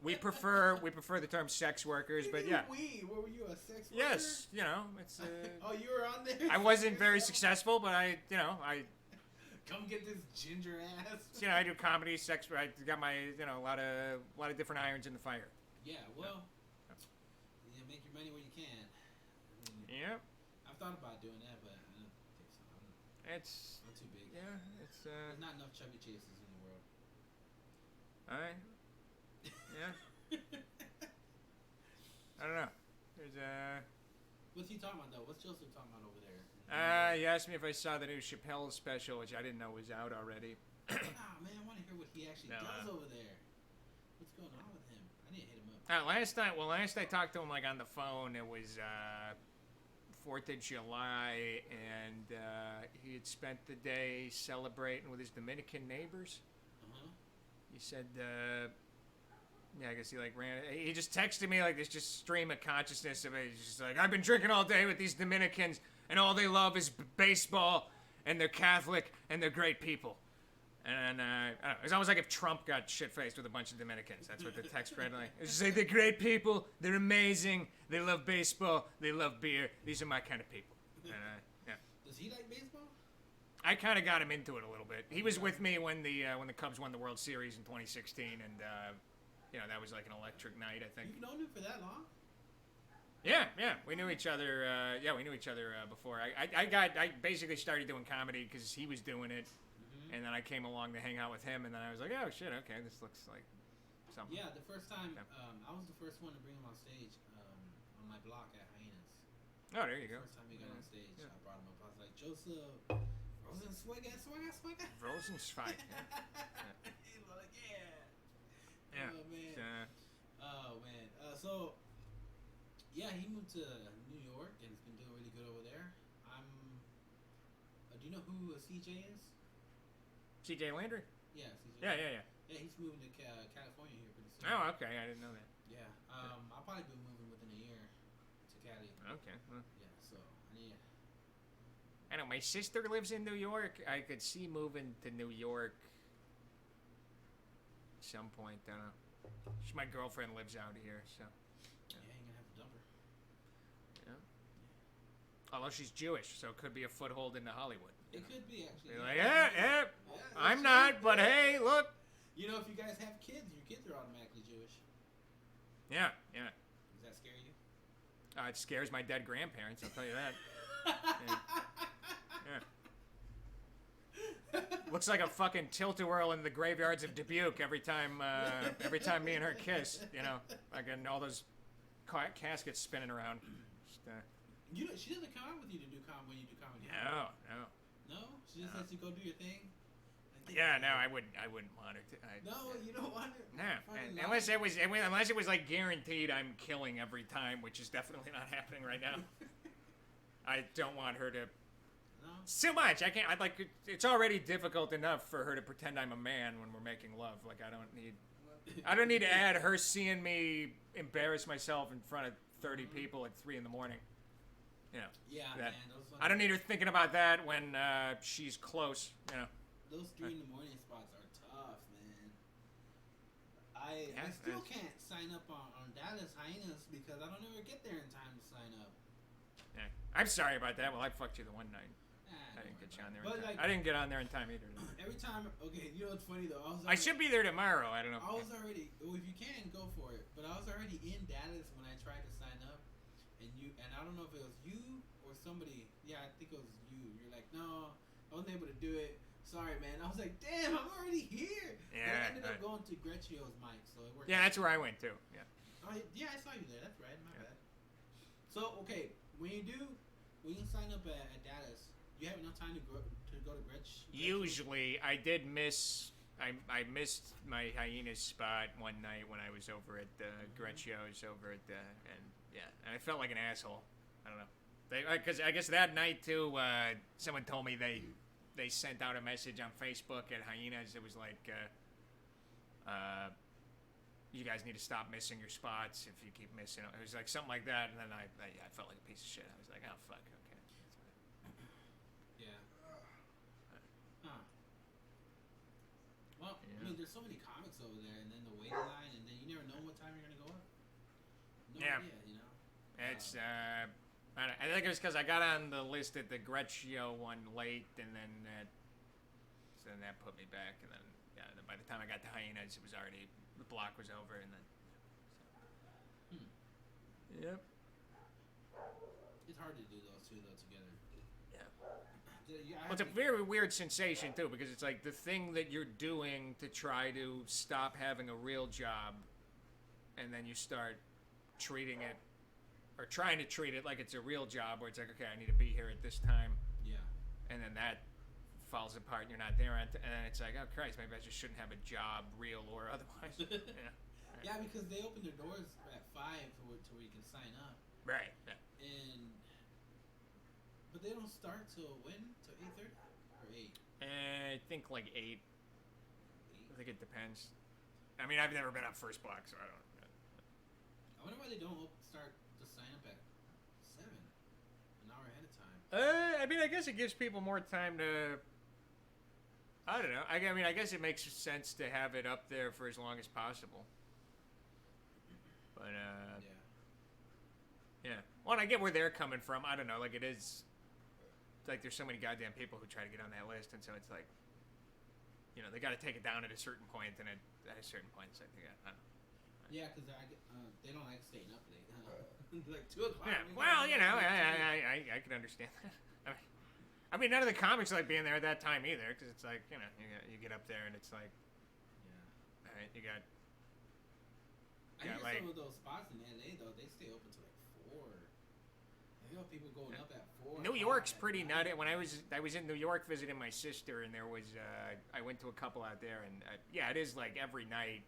[SPEAKER 3] We prefer the term sex workers, but yeah.
[SPEAKER 1] What were you, a sex worker?
[SPEAKER 3] Yes, it's.
[SPEAKER 1] Oh, you were on there.
[SPEAKER 3] I wasn't very successful, but I
[SPEAKER 1] Come get this ginger ass.
[SPEAKER 3] I do comedy, sex. I got my a lot of different irons in the fire.
[SPEAKER 1] Yeah, well, you make your money where you can.
[SPEAKER 3] Yeah.
[SPEAKER 1] I've thought about doing that, but I don't think so. I'm too big.
[SPEAKER 3] Yeah,
[SPEAKER 1] There's not enough chubby chases in the world.
[SPEAKER 3] All right. Yeah. I don't know. There's
[SPEAKER 1] What's he talking about though? What's Joseph talking about over there?
[SPEAKER 3] He asked me if I saw the new Chappelle special, which I didn't know was out already.
[SPEAKER 1] Nah, man, I want to hear what he actually does over there. What's going on with him? I need to hit him up.
[SPEAKER 3] Last I talked to him on the phone, it was 4th of July, and he had spent the day celebrating with his Dominican neighbors. He said, I guess he ran. He just texted me this just stream of consciousness of it. He's just like, I've been drinking all day with these Dominicans, and all they love is baseball, and they're Catholic, and they're great people. And I don't know, it's almost like if Trump got shit-faced with a bunch of Dominicans. That's what the text read like. It's just like, they're great people, they're amazing, they love baseball, they love beer. These are my kind of people. And, yeah.
[SPEAKER 1] Does he like baseball?
[SPEAKER 3] I kind of got him into it a little bit. He was with me when the Cubs won the World Series in 2016, and that was like an electric night, I think.
[SPEAKER 1] You've known him for that long?
[SPEAKER 3] Yeah, we knew each other. Before. I basically started doing comedy because he was doing it, and then I came along to hang out with him, and then I was like, oh shit, okay, this looks like something.
[SPEAKER 1] Yeah, the first time I was the first one to bring him on stage on my block at Hyenas.
[SPEAKER 3] Oh, there you go.
[SPEAKER 1] First time he got on stage, I brought him up. I was like, Joseph, Rosenswag.
[SPEAKER 3] Rosenswag.
[SPEAKER 1] He's like,
[SPEAKER 3] yeah.
[SPEAKER 1] Oh man. So yeah, he moved to New York and has been doing really good over there. Do you know who CJ is?
[SPEAKER 3] CJ Landry?
[SPEAKER 1] Yeah, CJ.
[SPEAKER 3] Yeah.
[SPEAKER 1] Yeah, he's moving to California here pretty soon.
[SPEAKER 3] Oh, okay. I didn't know that.
[SPEAKER 1] Yeah. I'll probably be moving within a year to Cali.
[SPEAKER 3] Okay. Well.
[SPEAKER 1] Yeah. So
[SPEAKER 3] I know my sister lives in New York. I could see moving to New York at some point. I don't know. My girlfriend lives out here, so.
[SPEAKER 1] Yeah, you're gonna have to dump her.
[SPEAKER 3] Yeah. Although she's Jewish, so it could be a foothold into Hollywood.
[SPEAKER 1] It could be actually.
[SPEAKER 3] You're like, I'm not, but hey, look.
[SPEAKER 1] You know, if you guys have kids, your kids are automatically Jewish.
[SPEAKER 3] Yeah.
[SPEAKER 1] Does that scare you?
[SPEAKER 3] It scares my dead grandparents. I'll tell you that. Yeah. Looks like a fucking tilt-a-whirl in the graveyards of Dubuque every time me and her kiss. Again, all those caskets spinning around. Just,
[SPEAKER 1] she doesn't come out with you to do when you do comedy.
[SPEAKER 3] No.
[SPEAKER 1] No, she just lets you go do your thing.
[SPEAKER 3] Yeah, no, I wouldn't want her to.
[SPEAKER 1] No, you don't want her.
[SPEAKER 3] No, unless it was like guaranteed I'm killing every time, which is definitely not happening right now. I don't want her to.
[SPEAKER 1] No.
[SPEAKER 3] So much. I can't. It's already difficult enough for her to pretend I'm a man when we're making love. I don't need to add her seeing me embarrass myself in front of 30 people at 3 a.m.
[SPEAKER 1] Yeah,
[SPEAKER 3] man.
[SPEAKER 1] I
[SPEAKER 3] don't need her thinking about that when she's close.
[SPEAKER 1] Those 3 a.m. spots are tough, man. I still can't sign up on Dallas Hyenas because I don't ever get there in time to sign up.
[SPEAKER 3] Yeah. I'm sorry about that. Well, I fucked you the one night. I didn't get you on there in time. I didn't get on there in time either.
[SPEAKER 1] Every time, okay, you know what's funny though?
[SPEAKER 3] I should be there tomorrow. I don't know.
[SPEAKER 1] I was already, if you can, go for it. But I was already in Dallas when I tried to sign up, and I don't know if it was you or somebody. Yeah, I think it was you. You're like, no, I wasn't able to do it. Sorry, man. I was like, damn, I'm already here.
[SPEAKER 3] Yeah,
[SPEAKER 1] But I ended up going to Grecio's mic, so it worked.
[SPEAKER 3] Yeah, that's where I went too. Yeah.
[SPEAKER 1] Oh, yeah, I saw you there. That's right. My bad. So, okay, when you sign up at Dallas, you have enough time to go to Gretsch?
[SPEAKER 3] Usually, I did miss. I missed my Hyenas spot one night when I was over at Grecio's over at and I felt like an asshole. I don't know. Because I guess that night too, someone told me they sent out a message on Facebook at Hyenas. It was like, you guys need to stop missing your spots if you keep missing. It was like something like that, and then I felt like a piece of shit. I was like, oh fuck, okay.
[SPEAKER 1] Yeah. Huh. Well, I mean, there's so many comics over there, and then the waiting line, and then you never know what time you're gonna go up. No idea, you know.
[SPEAKER 3] It's I think it was because I got on the list at the Greccio one late, and then so then that put me back, and then then by the time I got to Hyenas, it was already the block was over, and then. Yep.
[SPEAKER 1] It's hard to do those two though together.
[SPEAKER 3] Yeah. Well, it's a very weird sensation too, because it's like the thing that you're doing to try to stop having a real job, and then you start treating it, or trying to treat it like it's a real job, where it's like, okay, I need to be here at this time.
[SPEAKER 1] Yeah.
[SPEAKER 3] And then that falls apart, and you're not there, and then it's like, oh Christ, maybe I just shouldn't have a job, real or otherwise. Yeah.
[SPEAKER 1] Yeah, because they open their doors at 5 to where you can sign up.
[SPEAKER 3] Right. Yeah.
[SPEAKER 1] But they don't start till when? Till 8:30 or 8?
[SPEAKER 3] I think like 8. I think it depends. I mean, I've never been up first block, so I don't.
[SPEAKER 1] I wonder why they don't start to sign up at 7, an hour ahead of time.
[SPEAKER 3] I mean, I guess it gives people more time to. I don't know. I mean, I guess it makes sense to have it up there for as long as possible. But yeah. Well, and I get where they're coming from. I don't know. Like it is. Like there's so many goddamn people who try to get on that list, and so it's like, you know, they got to take it down at a certain point, and at a certain point, it's like, I don't know.
[SPEAKER 1] Yeah, because they don't like staying up late. Like 2 o'clock.
[SPEAKER 3] Yeah. Well, you know, I can understand that. I mean, none of the comics like being there at that time either, because it's like, you know, you get up there and it's like,
[SPEAKER 1] yeah.
[SPEAKER 3] All right, you got.
[SPEAKER 1] I hear some of those spots in LA though, they stay open till like 4. I hear people going up at 4.
[SPEAKER 3] New York's pretty nutty. When I was in New York visiting my sister, and there was I went to a couple out there, and it is like every night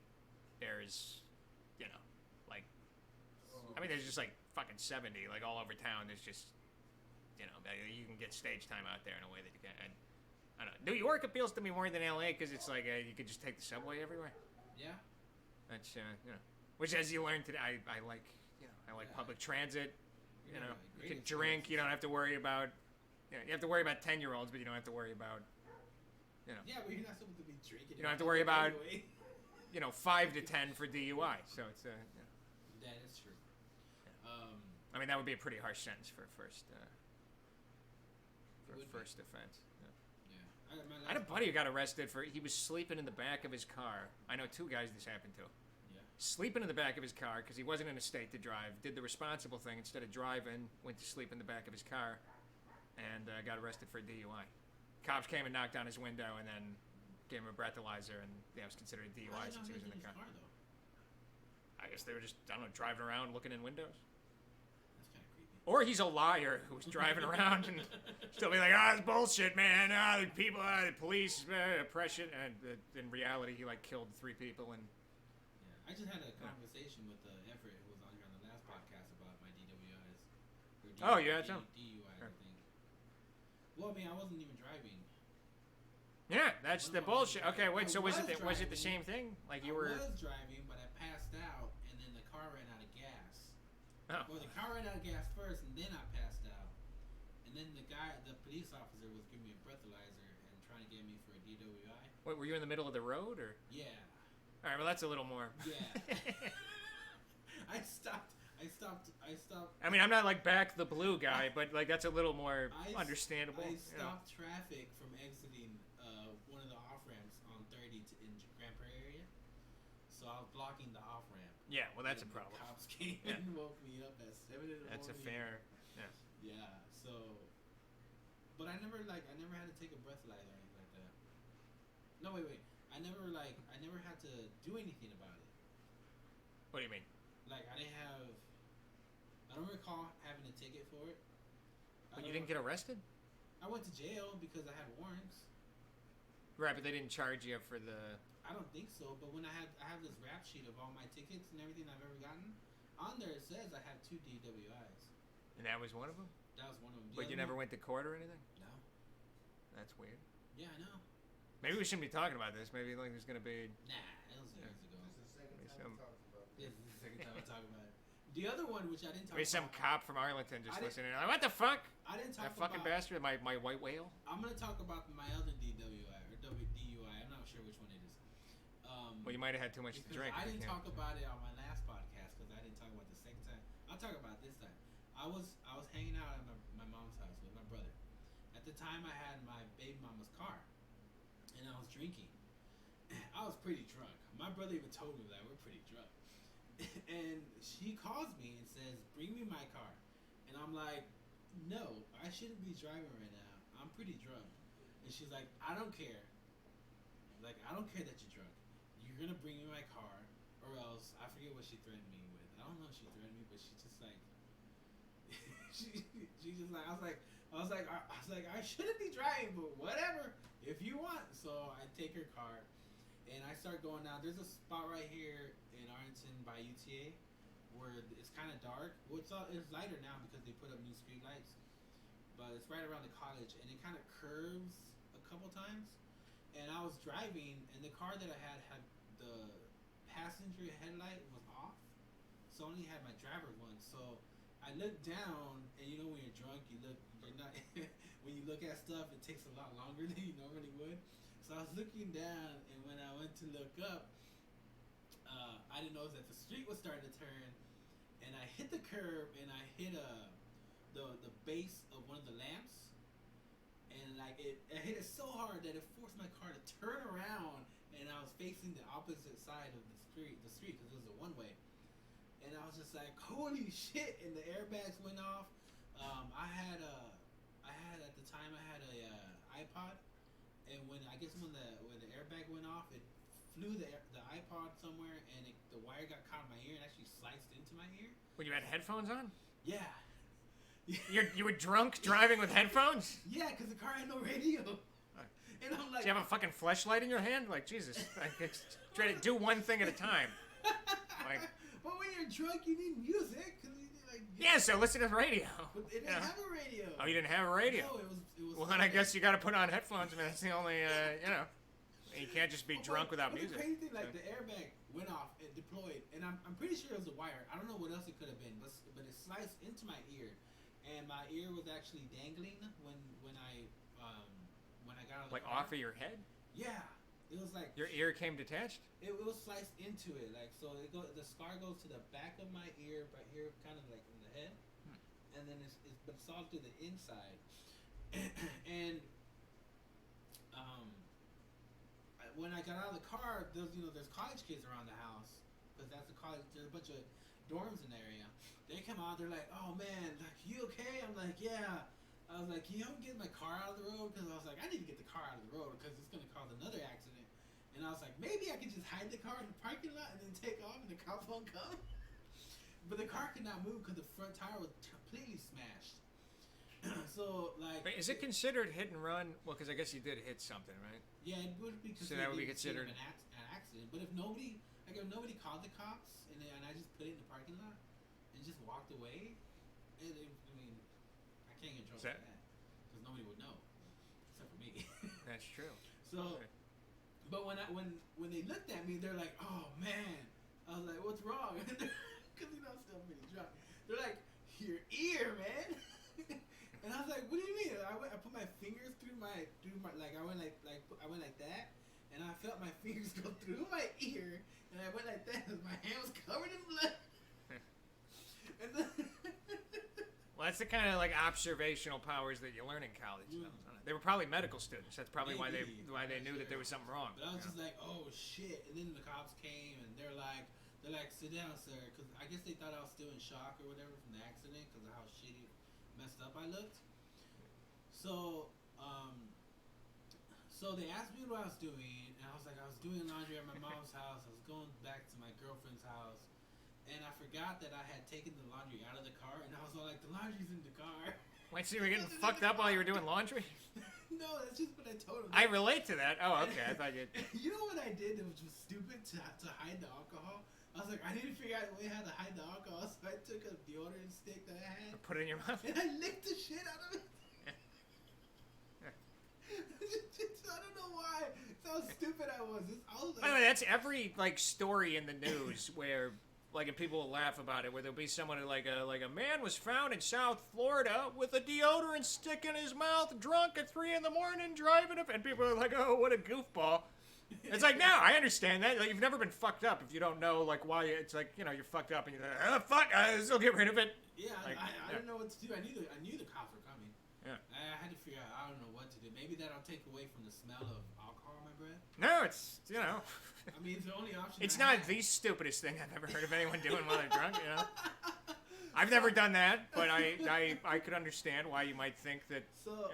[SPEAKER 3] there's, you know, like, I mean, there's just like fucking 70 like all over town. There's just, you know, you can get stage time out there in a way that you can. And, I don't know. New York appeals to me more than LA because it's like you could just take the subway everywhere.
[SPEAKER 1] Yeah.
[SPEAKER 3] That's you know, which as you learned today, I like, you know, I like public transit. You know, you can drink. You don't have to worry about. You know, you have to worry about 10-year-olds, but you don't have to worry about. You know.
[SPEAKER 1] Yeah, but you're not supposed to be drinking.
[SPEAKER 3] You don't have to worry about. You know, 5 to 10 for DUI. So it's you know.
[SPEAKER 1] That is true.
[SPEAKER 3] Yeah. I mean, that would be a pretty harsh sentence for first. First offense. Yeah. I had a buddy who got arrested for he was sleeping in the back of his car. I know 2 guys this happened to. Sleeping in the back of his car because he wasn't in a state to drive. Did the responsible thing instead of driving. Went to sleep in the back of his car, and got arrested for a DUI. Cops came and knocked on his window and then gave him a breathalyzer, and it was considered a DUI since he was in the car. I guess they were just driving around looking in windows.
[SPEAKER 1] That's kind of creepy.
[SPEAKER 3] Or he's a liar who was driving around and still be like, it's bullshit, man. The people, the police, oppression, and in reality, he like killed 3 people and.
[SPEAKER 1] I just had a conversation with Everett, who was on here on the last podcast, about my DWIs.
[SPEAKER 3] Oh, yeah, that's him.
[SPEAKER 1] DUIs, I think. Well, I mean, I wasn't even driving.
[SPEAKER 3] Yeah, that's the bullshit. Okay, wait. So was it the same thing? Like you were?
[SPEAKER 1] I was driving, but I passed out, and then the car ran out of gas.
[SPEAKER 3] Oh.
[SPEAKER 1] Well, the car ran out of gas first, and then I passed out. And then the police officer, was giving me a breathalyzer and trying to get me for a DWI.
[SPEAKER 3] Wait, were you in the middle of the road, or?
[SPEAKER 1] Yeah.
[SPEAKER 3] All right, well, that's a little more.
[SPEAKER 1] Yeah. I stopped.
[SPEAKER 3] I mean, I'm not like back the blue guy, but like that's a little more understandable.
[SPEAKER 1] I stopped traffic from exiting one of the off ramps on 30 in Grand Prairie area. So I was blocking the off ramp.
[SPEAKER 3] Yeah, well, that's a problem.
[SPEAKER 1] The cops came and woke me up at 7 in the morning.
[SPEAKER 3] That's a fair. Yeah.
[SPEAKER 1] Yeah. So, but I never had to take a breathalyzer or anything like that. No, wait. I never had to do anything about it.
[SPEAKER 3] What do you mean?
[SPEAKER 1] Like, I don't recall having a ticket for it.
[SPEAKER 3] But you didn't get arrested?
[SPEAKER 1] I went to jail because I had warrants.
[SPEAKER 3] Right, but they didn't charge you for the...
[SPEAKER 1] I don't think so, but when I have this rap sheet of all my tickets and everything I've ever gotten, on there it says I have 2 DWIs.
[SPEAKER 3] And that was one of them?
[SPEAKER 1] That was one of them.
[SPEAKER 3] But you never went to court or anything?
[SPEAKER 1] No.
[SPEAKER 3] That's weird.
[SPEAKER 1] Yeah, I know.
[SPEAKER 3] Maybe we shouldn't be talking about this. Maybe like there's gonna be...
[SPEAKER 1] Nah, that was years ago.
[SPEAKER 5] This is the second time we talked about it.
[SPEAKER 1] This is the second time I talk about it. The other one, which I didn't talk
[SPEAKER 3] Maybe
[SPEAKER 1] about.
[SPEAKER 3] some cop from Arlington just listening. Like, what the fuck?
[SPEAKER 1] I didn't talk
[SPEAKER 3] That fucking
[SPEAKER 1] about.
[SPEAKER 3] bastard, my white whale.
[SPEAKER 1] I'm gonna talk about my other DWI or DUI. I'm not sure which one it is.
[SPEAKER 3] Well, you might have had too much to drink.
[SPEAKER 1] I didn't talk about it on my last podcast because I didn't talk about it the second time. I'll talk about it this time. I was hanging out at my mom's house with my brother. At the time, I had my baby mama's car, and I was drinking. I was pretty drunk. My brother even told me that we're pretty drunk. And she calls me and says, "Bring me my car." And I'm like, "No, I shouldn't be driving right now. I'm pretty drunk." And she's like, "I don't care. Like, I don't care that you're drunk. You're gonna bring me my car, or else." I forget what she threatened me with. I don't know if she threatened me, but she just like, she just like, I was like, I shouldn't be driving, but whatever, if you want. So I take her car, and I start going down. There's a spot right here in Arlington by UTA where it's kind of dark. Well, it's lighter now because they put up new street lights, but it's right around the college, and it kind of curves a couple times. And I was driving, and the car that I had the passenger headlight was off, so I only had my driver's one. So I looked down, and you know when you're drunk, you're not when you look at stuff, it takes a lot longer than you normally would. So I was looking down, and when I went to look up, I didn't notice that the street was starting to turn, and I hit the curb, and I hit the base of one of the lamps, and like I hit it so hard that it forced my car to turn around, and I was facing the opposite side of the street because it was a one-way, and I was just like, holy shit! And the airbags went off. I had at the time I had a iPod, and when the airbag went off, it flew the iPod somewhere, and the wire got caught in my ear and actually sliced into my ear.
[SPEAKER 3] When you had headphones on?
[SPEAKER 1] Yeah.
[SPEAKER 3] You were drunk driving with headphones?
[SPEAKER 1] Yeah, because the car had no radio. And I'm like,
[SPEAKER 3] do you have a fucking fleshlight in your hand? Like, Jesus. Try to do one thing at a time. Like,
[SPEAKER 1] but when you're drunk, you need music.
[SPEAKER 3] Yeah, so listen to the radio.
[SPEAKER 1] But it didn't have a radio.
[SPEAKER 3] Oh, you didn't have a radio?
[SPEAKER 1] No, it was.
[SPEAKER 3] Well, then I guess you got to put on headphones. I mean, that's the only, you can't just be drunk without music.
[SPEAKER 1] The crazy thing, like, the airbag went off and deployed, and I'm pretty sure it was a wire. I don't know what else it could have been, but it sliced into my ear, and my ear was actually dangling when I got out of the
[SPEAKER 3] car. Like
[SPEAKER 1] car.
[SPEAKER 3] off of your head?
[SPEAKER 1] Yeah. It was like
[SPEAKER 3] your ear came detached.
[SPEAKER 1] It was sliced into it, like so. The scar goes to the back of my ear, right here, kind of like in the head, and then but it's all to the inside. And when I got out of the car, there's college kids around the house because that's the college. There's a bunch of dorms in the area. They come out, they're like, "Oh man, like you okay?" I'm like, "Yeah." I was like, "Can you help me get my car out of the road?" Because I was like, I need to get the car out of the road because it's gonna cause another accident. And I was like, maybe I could just hide the car in the parking lot and then take off and the cops won't come. But the car could not move because the front tire was completely smashed. So, like...
[SPEAKER 3] Wait, is it considered hit and run? Well, because I guess you did hit something, right?
[SPEAKER 1] Yeah, it would be considered,
[SPEAKER 3] so that would be considered
[SPEAKER 1] an accident. But if nobody called the cops and I just put it in the parking lot and just walked away, I can't get in trouble for that. Because nobody would know. Except for me.
[SPEAKER 3] That's true.
[SPEAKER 1] So...
[SPEAKER 3] Okay.
[SPEAKER 1] But when they looked at me, they're like, "Oh man!" I was like, "What's wrong?" Because I'm still pretty drunk. They're like, "Your ear, man." And I was like, "What do you mean?" I put my fingers through my like I went like that, and I felt my fingers go through my ear, and I went like that, and my hand was covered in blood. And then
[SPEAKER 3] well, that's the kind of like observational powers that you learn in college. They were probably medical students. That's probably why they knew that there was something wrong.
[SPEAKER 1] But I was just like, oh shit! And then the cops came and they're like, sit down, sir, because I guess they thought I was still in shock or whatever from the accident because of how shitty, messed up I looked. So So they asked me what I was doing, and I was like, I was doing laundry at my mom's house. I was going back to my girlfriend's house, and I forgot that I had taken the laundry out of the car, and I was all like, the laundry's in the car.
[SPEAKER 3] Wait, so you were getting fucked up while you were doing laundry?
[SPEAKER 1] No, that's just what I told him.
[SPEAKER 3] I relate to that. Oh, okay. I thought you.
[SPEAKER 1] You know what I did that was just stupid to hide the alcohol? I was like, I need to figure out a way how to hide the alcohol, so I took a deodorant stick that I had,
[SPEAKER 3] Put it in your mouth.
[SPEAKER 1] and I licked the shit out of it. I don't know why. That's how stupid I was. I was like,
[SPEAKER 3] By the way, that's every like story in the news where like and people will laugh about it, where there'll be someone who, like a man was found in South Florida with a deodorant stick in his mouth, drunk at 3 a.m, driving it, and people are like, oh, what a goofball. It's like, no, I understand that. Like, you've never been fucked up if you don't know like why. It's like, you know, you're fucked up and you're like, oh fuck, I'll still get rid of it.
[SPEAKER 1] yeah,
[SPEAKER 3] Like,
[SPEAKER 1] I didn't know what to do. I knew the cops were coming.
[SPEAKER 3] Yeah.
[SPEAKER 1] I had to figure out. I don't know what to do. Maybe that'll take away from the smell of alcohol in my breath.
[SPEAKER 3] No, it's, you know.
[SPEAKER 1] I mean, it's the only option.
[SPEAKER 3] It's
[SPEAKER 1] I
[SPEAKER 3] not
[SPEAKER 1] have.
[SPEAKER 3] the stupidest thing I've ever heard of anyone doing while they're drunk, you know? I've never done that, but I could understand why you might think that.
[SPEAKER 1] So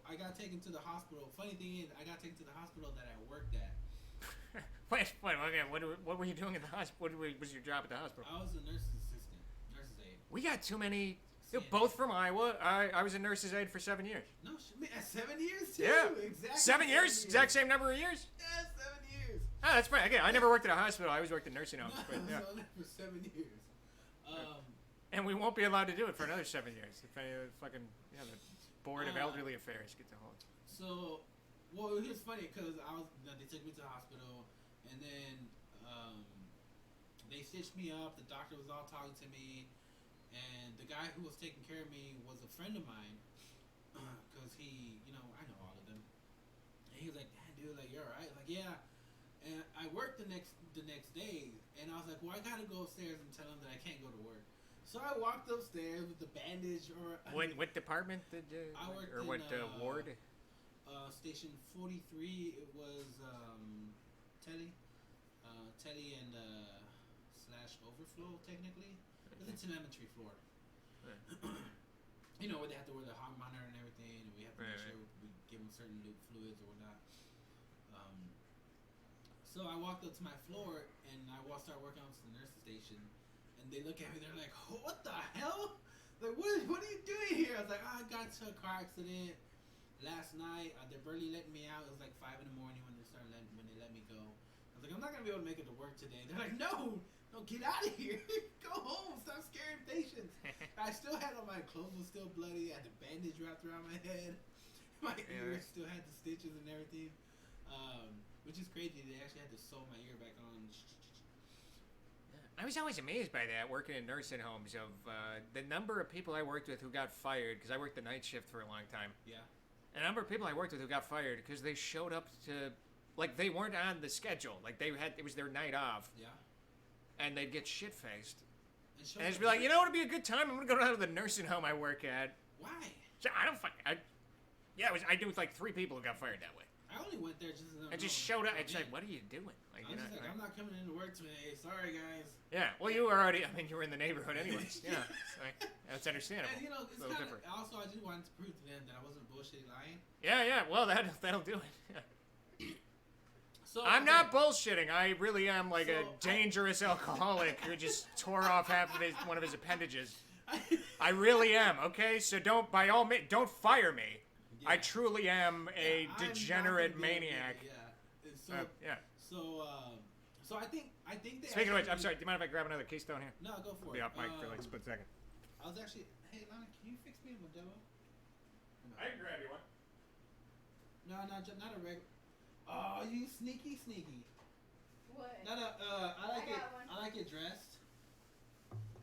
[SPEAKER 1] I got taken to the hospital. Funny thing is, I got taken to the hospital that I worked at.
[SPEAKER 3] Wait, okay, what were you doing in the hospital? What was your job at the hospital?
[SPEAKER 1] I was a nurse's assistant, nurse's aide.
[SPEAKER 3] We got too many. They're
[SPEAKER 1] CNA.
[SPEAKER 3] both from Iowa. I was a nurse's aide for 7 years.
[SPEAKER 1] No, at 7 years too.
[SPEAKER 3] Yeah.
[SPEAKER 1] Exactly.
[SPEAKER 3] 7 years? Exact same number of years?
[SPEAKER 1] Yeah, 7 years.
[SPEAKER 3] Oh, that's fine. Again, I never worked at a hospital. I always worked in nursing homes. But,
[SPEAKER 1] I
[SPEAKER 3] yeah.
[SPEAKER 1] was on there for 7 years.
[SPEAKER 3] And we won't be allowed to do it for another 7 years. If any fucking the Board of Elderly Affairs get to hold.
[SPEAKER 1] So, well, it was funny because they took me to the hospital, and then they stitched me up. The doctor was all talking to me, and the guy who was taking care of me was a friend of mine, because he, I know all of them. And he was like, "Damn, dude, like you're alright?" Like, yeah. And I worked the next day, and I was like, "Well, I gotta go upstairs and tell him that I can't go to work." So I walked upstairs with the bandage,
[SPEAKER 3] What department did you?
[SPEAKER 1] I worked
[SPEAKER 3] or
[SPEAKER 1] in,
[SPEAKER 3] what ward?
[SPEAKER 1] Station 43. It was Teddy and slash overflow technically. It's a telemetry floor.
[SPEAKER 3] Right.
[SPEAKER 1] Where they have to wear the heart monitor and everything, and we have to make sure we give them certain fluids or whatnot. So I walked up to my floor and I started working on the nurse's station. And they look at me, they're like, "What the hell? Like, what are you doing here?" I was like, "I got into a car accident last night. They're barely letting me out. It was like 5 a.m. when they let me go." I was like, "I'm not gonna be able to make it to work today." They're like, "No, get out of here. Go home. Stop scaring patients." I still had all my clothes was still bloody. I had the bandage wrapped around my head. My ears still had the stitches and everything, which is crazy. They actually had to sew my ear back on.
[SPEAKER 3] I was always amazed by that, working in nursing homes, of the number of people I worked with who got fired, because I worked the night shift for a long time.
[SPEAKER 1] Yeah.
[SPEAKER 3] A number of people I worked with who got fired because they showed up to, like, they weren't on the schedule. Like, it was their night off.
[SPEAKER 1] Yeah.
[SPEAKER 3] And they'd get shit-faced.
[SPEAKER 1] And
[SPEAKER 3] And just be like, what would be a good time? I'm going to go down to the nursing home I work at.
[SPEAKER 1] Why?
[SPEAKER 3] So I do with like 3 people who got fired that way.
[SPEAKER 1] I only went there just.
[SPEAKER 3] I just showed up. It's like, what are you doing? Like,
[SPEAKER 1] I was just like, I'm not coming into work today. Sorry, guys.
[SPEAKER 3] Yeah. Well, you were already. You were in the neighborhood anyways. Yeah. So, that's understandable.
[SPEAKER 1] And
[SPEAKER 3] It's
[SPEAKER 1] it's
[SPEAKER 3] a little
[SPEAKER 1] kind of.
[SPEAKER 3] different.
[SPEAKER 1] Also, I just wanted to prove to them that I wasn't bullshitting lying.
[SPEAKER 3] Yeah. Well, that'll do it. Yeah.
[SPEAKER 1] So
[SPEAKER 3] I'm not bullshitting. I really am like a dangerous alcoholic who just tore off one of his appendages. I really am. Okay, so by all means, don't fire me.
[SPEAKER 1] Yeah.
[SPEAKER 3] I truly am a degenerate maniac.
[SPEAKER 1] Yeah. And so,
[SPEAKER 3] Yeah.
[SPEAKER 1] So I think they.
[SPEAKER 3] Speaking of which, I'm sorry. Do you mind if I grab another keystone here?
[SPEAKER 1] No, go
[SPEAKER 3] I'll
[SPEAKER 1] for
[SPEAKER 3] be
[SPEAKER 1] it.
[SPEAKER 3] off mic for like a split second.
[SPEAKER 1] I was actually. Hey, Lana, can you fix me a Modelo?
[SPEAKER 3] I can grab you one.
[SPEAKER 1] No, not a regular. Oh, you sneaky.
[SPEAKER 2] What?
[SPEAKER 1] I like
[SPEAKER 2] I
[SPEAKER 1] it.
[SPEAKER 2] got one.
[SPEAKER 1] I like it dressed.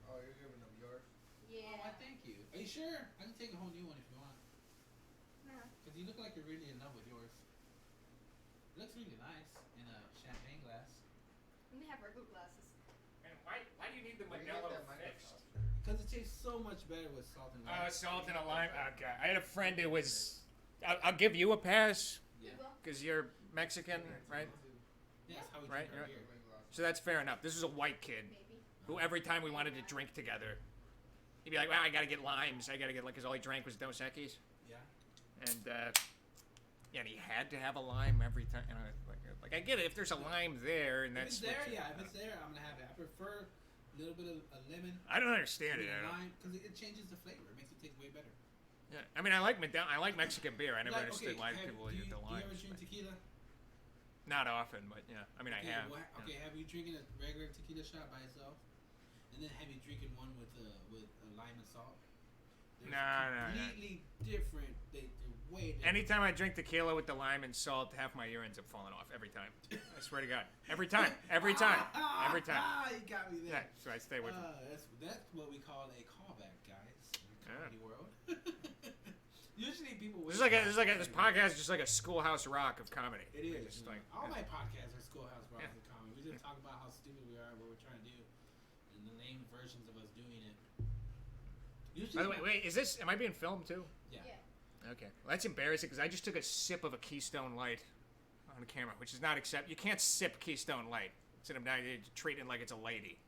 [SPEAKER 5] Oh, you're giving them yours?
[SPEAKER 2] Yeah.
[SPEAKER 1] Oh, thank you. Are you sure? I can take a whole new one if you want.
[SPEAKER 2] No.
[SPEAKER 1] Cause you look like you're really in love with yours. It looks really nice in a champagne glass.
[SPEAKER 2] We have regular glasses.
[SPEAKER 3] And why do you need the
[SPEAKER 5] Where you get
[SPEAKER 3] Modelo
[SPEAKER 5] that
[SPEAKER 3] fixed?
[SPEAKER 5] Microsoft?
[SPEAKER 1] Cause it tastes so much better with salt and lime.
[SPEAKER 3] Salt and a lime. Okay. I had a friend who was. I'll give you a pass
[SPEAKER 1] Yeah.
[SPEAKER 2] Well,
[SPEAKER 3] because you're Mexican, right?
[SPEAKER 1] Yeah, that's how we
[SPEAKER 3] Right,
[SPEAKER 1] drink our
[SPEAKER 3] yeah.
[SPEAKER 1] beer.
[SPEAKER 3] So that's fair enough. This is a white kid
[SPEAKER 2] maybe.
[SPEAKER 3] who every time we wanted to drink together, he'd be like, "Well, I gotta get limes. I gotta get because all he drank was Dos Equis."
[SPEAKER 1] Yeah.
[SPEAKER 3] And Yeah, and he had to have a lime every time. You know, like I get it if there's a lime there and
[SPEAKER 1] If
[SPEAKER 3] that's.
[SPEAKER 1] it's there, yeah. If it's there, I'm gonna have it. I prefer a little bit of a lemon.
[SPEAKER 3] I don't understand it.
[SPEAKER 1] Lime because it changes the flavor. It makes it taste way better.
[SPEAKER 3] Yeah, I mean I like Mexican beer. I never understood why people use the
[SPEAKER 1] Do
[SPEAKER 3] lime.
[SPEAKER 1] you ever drink tequila?
[SPEAKER 3] Not often, but yeah. I mean I have.
[SPEAKER 1] Well, okay, have you drinking a regular tequila shot by itself, and then have you drinking one with lime and salt? They're completely different. They're way different.
[SPEAKER 3] Anytime I drink tequila with the lime and salt, half my urines have fallen off every time. I swear to God, every time.
[SPEAKER 1] You got me there.
[SPEAKER 3] Yeah, so I stay with it.
[SPEAKER 1] That's what we call a callback, guys. In the comedy world. Usually people.
[SPEAKER 3] This podcast is just like a Schoolhouse Rock of comedy.
[SPEAKER 1] It is.
[SPEAKER 3] Just like,
[SPEAKER 1] all my podcasts are Schoolhouse Rock of comedy. We just talk about how stupid we are, and what we're trying to do, and the lame versions of us doing it. Usually,
[SPEAKER 3] by the way, am I being filmed too?
[SPEAKER 1] Yeah.
[SPEAKER 3] Okay. Well, that's embarrassing because I just took a sip of a Keystone Light on camera, which is not acceptable. You can't sip Keystone Light. Instead of treating it like it's a lady.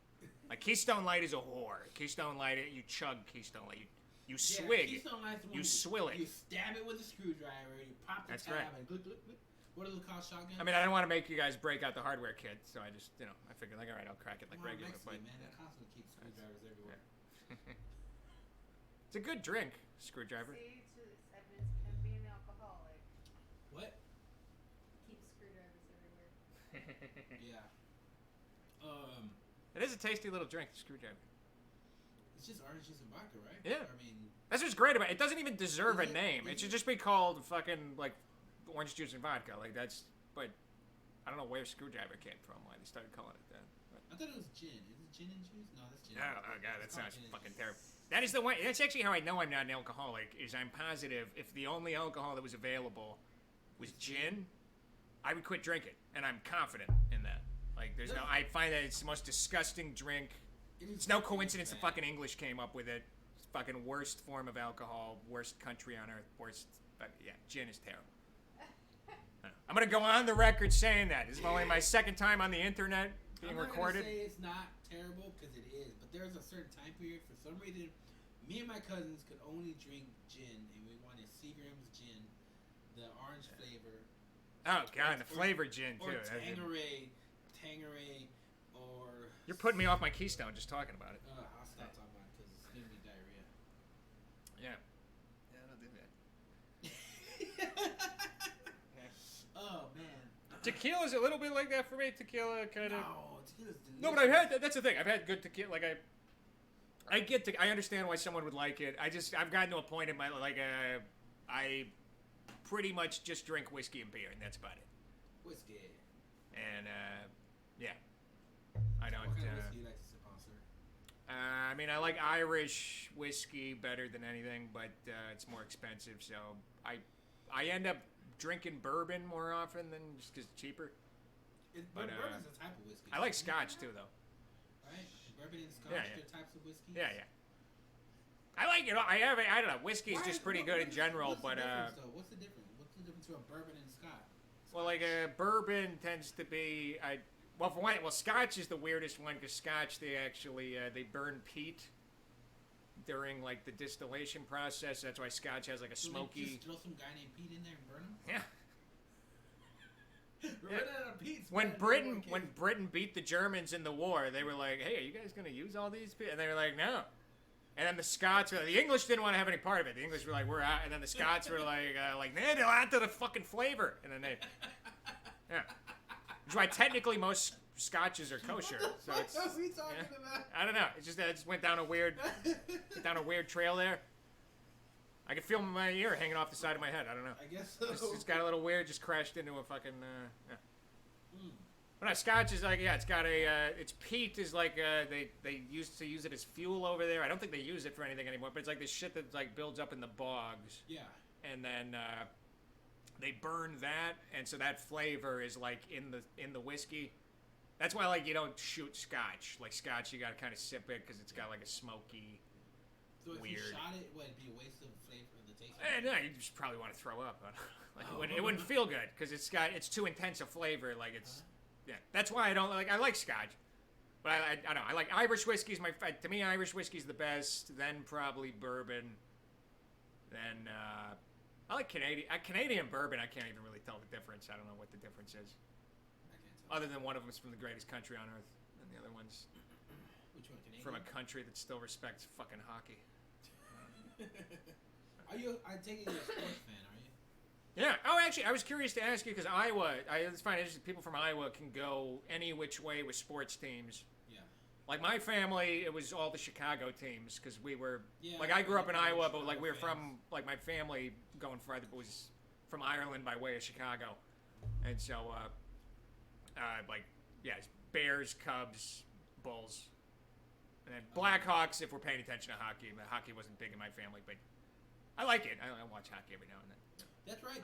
[SPEAKER 3] Like Keystone Light is a whore. Keystone Light, you chug Keystone Light. You swig.
[SPEAKER 1] Keystone Light's the one
[SPEAKER 3] you swill it.
[SPEAKER 1] You stab it with a screwdriver. You pop the tab and glip, glip, glip. What are those called, shotguns?
[SPEAKER 3] I mean, I don't want to make you guys break out the hardware kit, so I just, I figured like, all right, I'll crack it like regular.
[SPEAKER 1] Mexican,
[SPEAKER 3] but
[SPEAKER 1] man, that constantly keeps screwdrivers everywhere.
[SPEAKER 3] It's a good drink, screwdriver.
[SPEAKER 2] See, it's evidence of him being an alcoholic.
[SPEAKER 1] What?
[SPEAKER 2] Keeps screwdrivers everywhere.
[SPEAKER 1] Yeah.
[SPEAKER 3] It is a tasty little drink, the screwdriver.
[SPEAKER 1] It's just orange juice and vodka, right?
[SPEAKER 3] Yeah.
[SPEAKER 1] I mean,
[SPEAKER 3] that's what's great about it. It doesn't even deserve a name. It
[SPEAKER 1] Is
[SPEAKER 3] should just be called fucking like orange juice and vodka. Like that's, but I don't know where screwdriver came from. Why they started calling it that. But.
[SPEAKER 1] I thought it was gin. Is it gin and juice? No, that's gin.
[SPEAKER 3] Oh god, that sounds fucking terrible. That is the one. That's actually how I know I'm not an alcoholic. Is I'm positive if the only alcohol that was available was gin, I would quit drinking, and I'm confident in that. Like there's no. I find that it's the most disgusting drink. It's no coincidence the fucking English came up with it. It's fucking worst form of alcohol, worst country on earth, worst. But yeah, gin is terrible. I'm gonna go on the record saying that. This is only my second time on the internet being recorded.
[SPEAKER 1] I'm not gonna say it's not terrible because it is, but there's a certain time period. For some reason, me and my cousins could only drink gin, and we wanted Seagram's gin, the orange flavor.
[SPEAKER 3] Oh god, the flavored gin too.
[SPEAKER 1] Or Tanqueray, or.
[SPEAKER 3] You're putting me off my Keystone just talking about it.
[SPEAKER 1] I'll stop talking about it because it's giving me diarrhea.
[SPEAKER 3] Yeah. Yeah, don't do that.
[SPEAKER 1] Oh man.
[SPEAKER 3] Tequila's a little bit like that for me. Tequila kind of.
[SPEAKER 1] No, tequila's delicious.
[SPEAKER 3] No, but I've had. That's the thing. I've had good tequila. Like I understand why someone would like it. I've gotten to a point in my I pretty much just drink whiskey and beer, and that's about it.
[SPEAKER 1] Whiskey.
[SPEAKER 3] And yeah. I don't.
[SPEAKER 1] What kind of whiskey you like to sponsor?
[SPEAKER 3] I mean, I like Irish whiskey better than anything, but it's more expensive, so I end up drinking bourbon more often than just because it's cheaper.
[SPEAKER 1] Bourbon's a type of whiskey.
[SPEAKER 3] I like Scotch too, though.
[SPEAKER 1] Right, bourbon and Scotch are types of whiskey.
[SPEAKER 3] Yeah, yeah. I like it. I don't know. Whiskey is just pretty good in general, but
[SPEAKER 1] what's the difference? What's the difference between bourbon and Scotch?
[SPEAKER 3] Well, like bourbon tends to be for one, Scotch is the weirdest one because Scotch they actually they burn peat during like the distillation process. That's why Scotch has like a smoky.
[SPEAKER 1] Just throw some guy named Pete in there and burn him.
[SPEAKER 3] Yeah.
[SPEAKER 1] We're running out of Pete's.
[SPEAKER 3] When Britain beat the Germans in the war, they were like, "Hey, are you guys gonna use all these?" And they were like, "No." And then the Scots were like, the English didn't want to have any part of it. The English were like, "We're out." And then the Scots were like, "Nah, they'll add to the fucking flavor." And then yeah. Which is why technically most Scotches are kosher. So it's,
[SPEAKER 1] what are we talking about?
[SPEAKER 3] I don't know. It just went down a weird trail there. I can feel my ear hanging off the side of my head. I don't know.
[SPEAKER 1] I guess so.
[SPEAKER 3] It's got a little weird. Just crashed into a fucking. Yeah. But no, Scotch is like it's got its peat is like they used to use it as fuel over there. I don't think they use it for anything anymore. But it's like this shit that like builds up in the bogs.
[SPEAKER 1] Yeah.
[SPEAKER 3] And then they burn that, and so that flavor is like in the whiskey. That's why like you don't shoot Scotch. Like Scotch, you gotta kind of sip it because it's got like a smoky.
[SPEAKER 1] So if
[SPEAKER 3] weird.
[SPEAKER 1] you shot it, would it be a waste of flavor of the taste?
[SPEAKER 3] No, you just probably want to throw up. It wouldn't feel good because it's too intense a flavor. Like it's yeah. That's why I don't like. I like Scotch, but I don't know. I like Irish whiskey's to me Irish whiskey's the best. Then probably bourbon. Then I like Canadian bourbon. I can't even really tell the difference. I don't know what the difference is.
[SPEAKER 1] I can't tell.
[SPEAKER 3] Other than one of them's from the greatest country on earth, and the other one's
[SPEAKER 1] Which one? Canadian?
[SPEAKER 3] from a country that still respects fucking hockey.
[SPEAKER 1] Are you? I take it you're a sports fan, are you?
[SPEAKER 3] Yeah. Oh, actually, I was curious to ask you because Iowa. It's fine. People from Iowa can go any which way with sports teams.
[SPEAKER 1] Yeah.
[SPEAKER 3] Like my family, it was all the Chicago teams because we were.
[SPEAKER 1] Yeah.
[SPEAKER 3] Like I grew up in
[SPEAKER 1] we're
[SPEAKER 3] Iowa, but like
[SPEAKER 1] Chicago
[SPEAKER 3] we were
[SPEAKER 1] fans.
[SPEAKER 3] from like my family going farther was from Ireland by way of Chicago, and so like yeah, it's Bears, Cubs, Bulls, and then Blackhawks if we're paying attention to hockey. But hockey wasn't big in my family, but I like it. I watch hockey every now and then.
[SPEAKER 1] That's right.